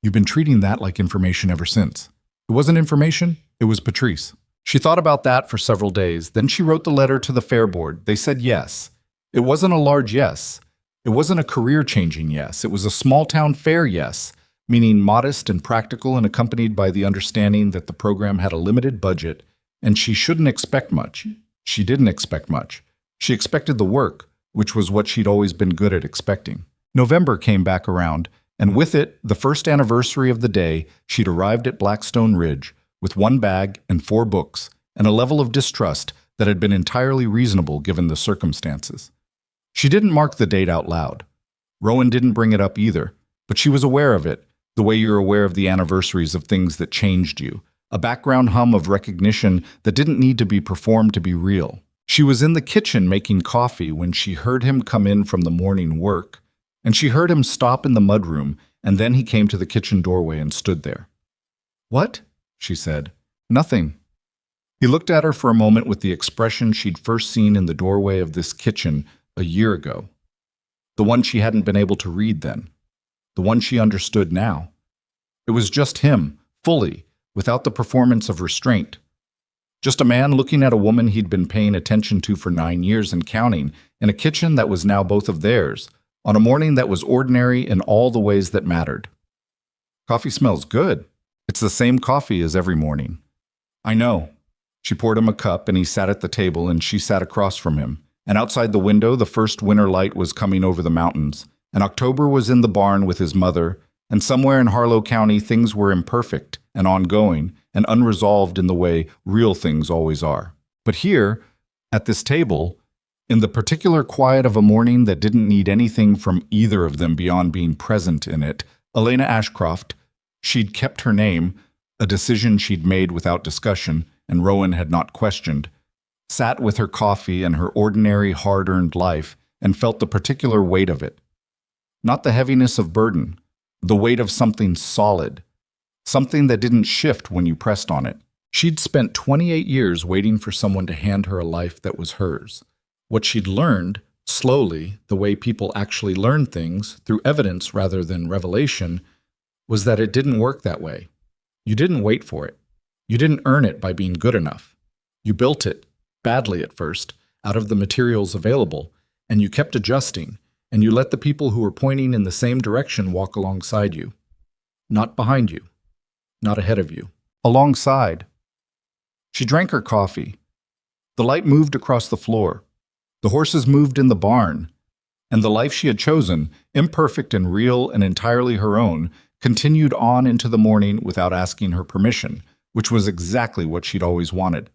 You've been treating that like information ever since. It wasn't information, it was Patrice. She thought about that for several days. Then she wrote the letter to the fair board. They said yes. It wasn't a large yes. It wasn't a career-changing yes. It was a small-town fair yes, meaning modest and practical and accompanied by the understanding that the program had a limited budget and she shouldn't expect much. She didn't expect much. She expected the work, which was what she'd always been good at expecting. November came back around, and with it, the first anniversary of the day, she'd arrived at Blackstone Ridge with 1 bag and 4 books, and a level of distrust that had been entirely reasonable given the circumstances. She didn't mark the date out loud. Rowan didn't bring it up either, but she was aware of it, the way you're aware of the anniversaries of things that changed you, a background hum of recognition that didn't need to be performed to be real. She was in the kitchen making coffee when she heard him come in from the morning work, and she heard him stop in the mudroom, and then he came to the kitchen doorway and stood there. What? She said. Nothing. He looked at her for a moment with the expression she'd first seen in the doorway of this kitchen a year ago. The one she hadn't been able to read then. The one she understood now. It was just him, fully, without the performance of restraint. Just a man looking at a woman he'd been paying attention to for 9 years and counting, in a kitchen that was now both of theirs, on a morning that was ordinary in all the ways that mattered. Coffee smells good. It's the same coffee as every morning. I know. She poured him a cup, and he sat at the table, and she sat across from him. And outside the window, the first winter light was coming over the mountains, and October was in the barn with his mother, and somewhere in Harlow County things were imperfect and ongoing and unresolved in the way real things always are. But here, at this table, in the particular quiet of a morning that didn't need anything from either of them beyond being present in it, Elena Ashcroft, she'd kept her name, a decision she'd made without discussion, and Rowan had not questioned, sat with her coffee and her ordinary hard-earned life and felt the particular weight of it. Not the heaviness of burden, the weight of something solid, something that didn't shift when you pressed on it. She'd spent 28 years waiting for someone to hand her a life that was hers. What she'd learned, slowly, the way people actually learn things, through evidence rather than revelation, was that it didn't work that way. You didn't wait for it. You didn't earn it by being good enough. You built it, badly at first, out of the materials available, and you kept adjusting, and you let the people who were pointing in the same direction walk alongside you. Not behind you. Not ahead of you. Alongside. She drank her coffee. The light moved across the floor. The horses moved in the barn. And the life she had chosen, imperfect and real and entirely her own, continued on into the morning without asking her permission, which was exactly what she'd always wanted.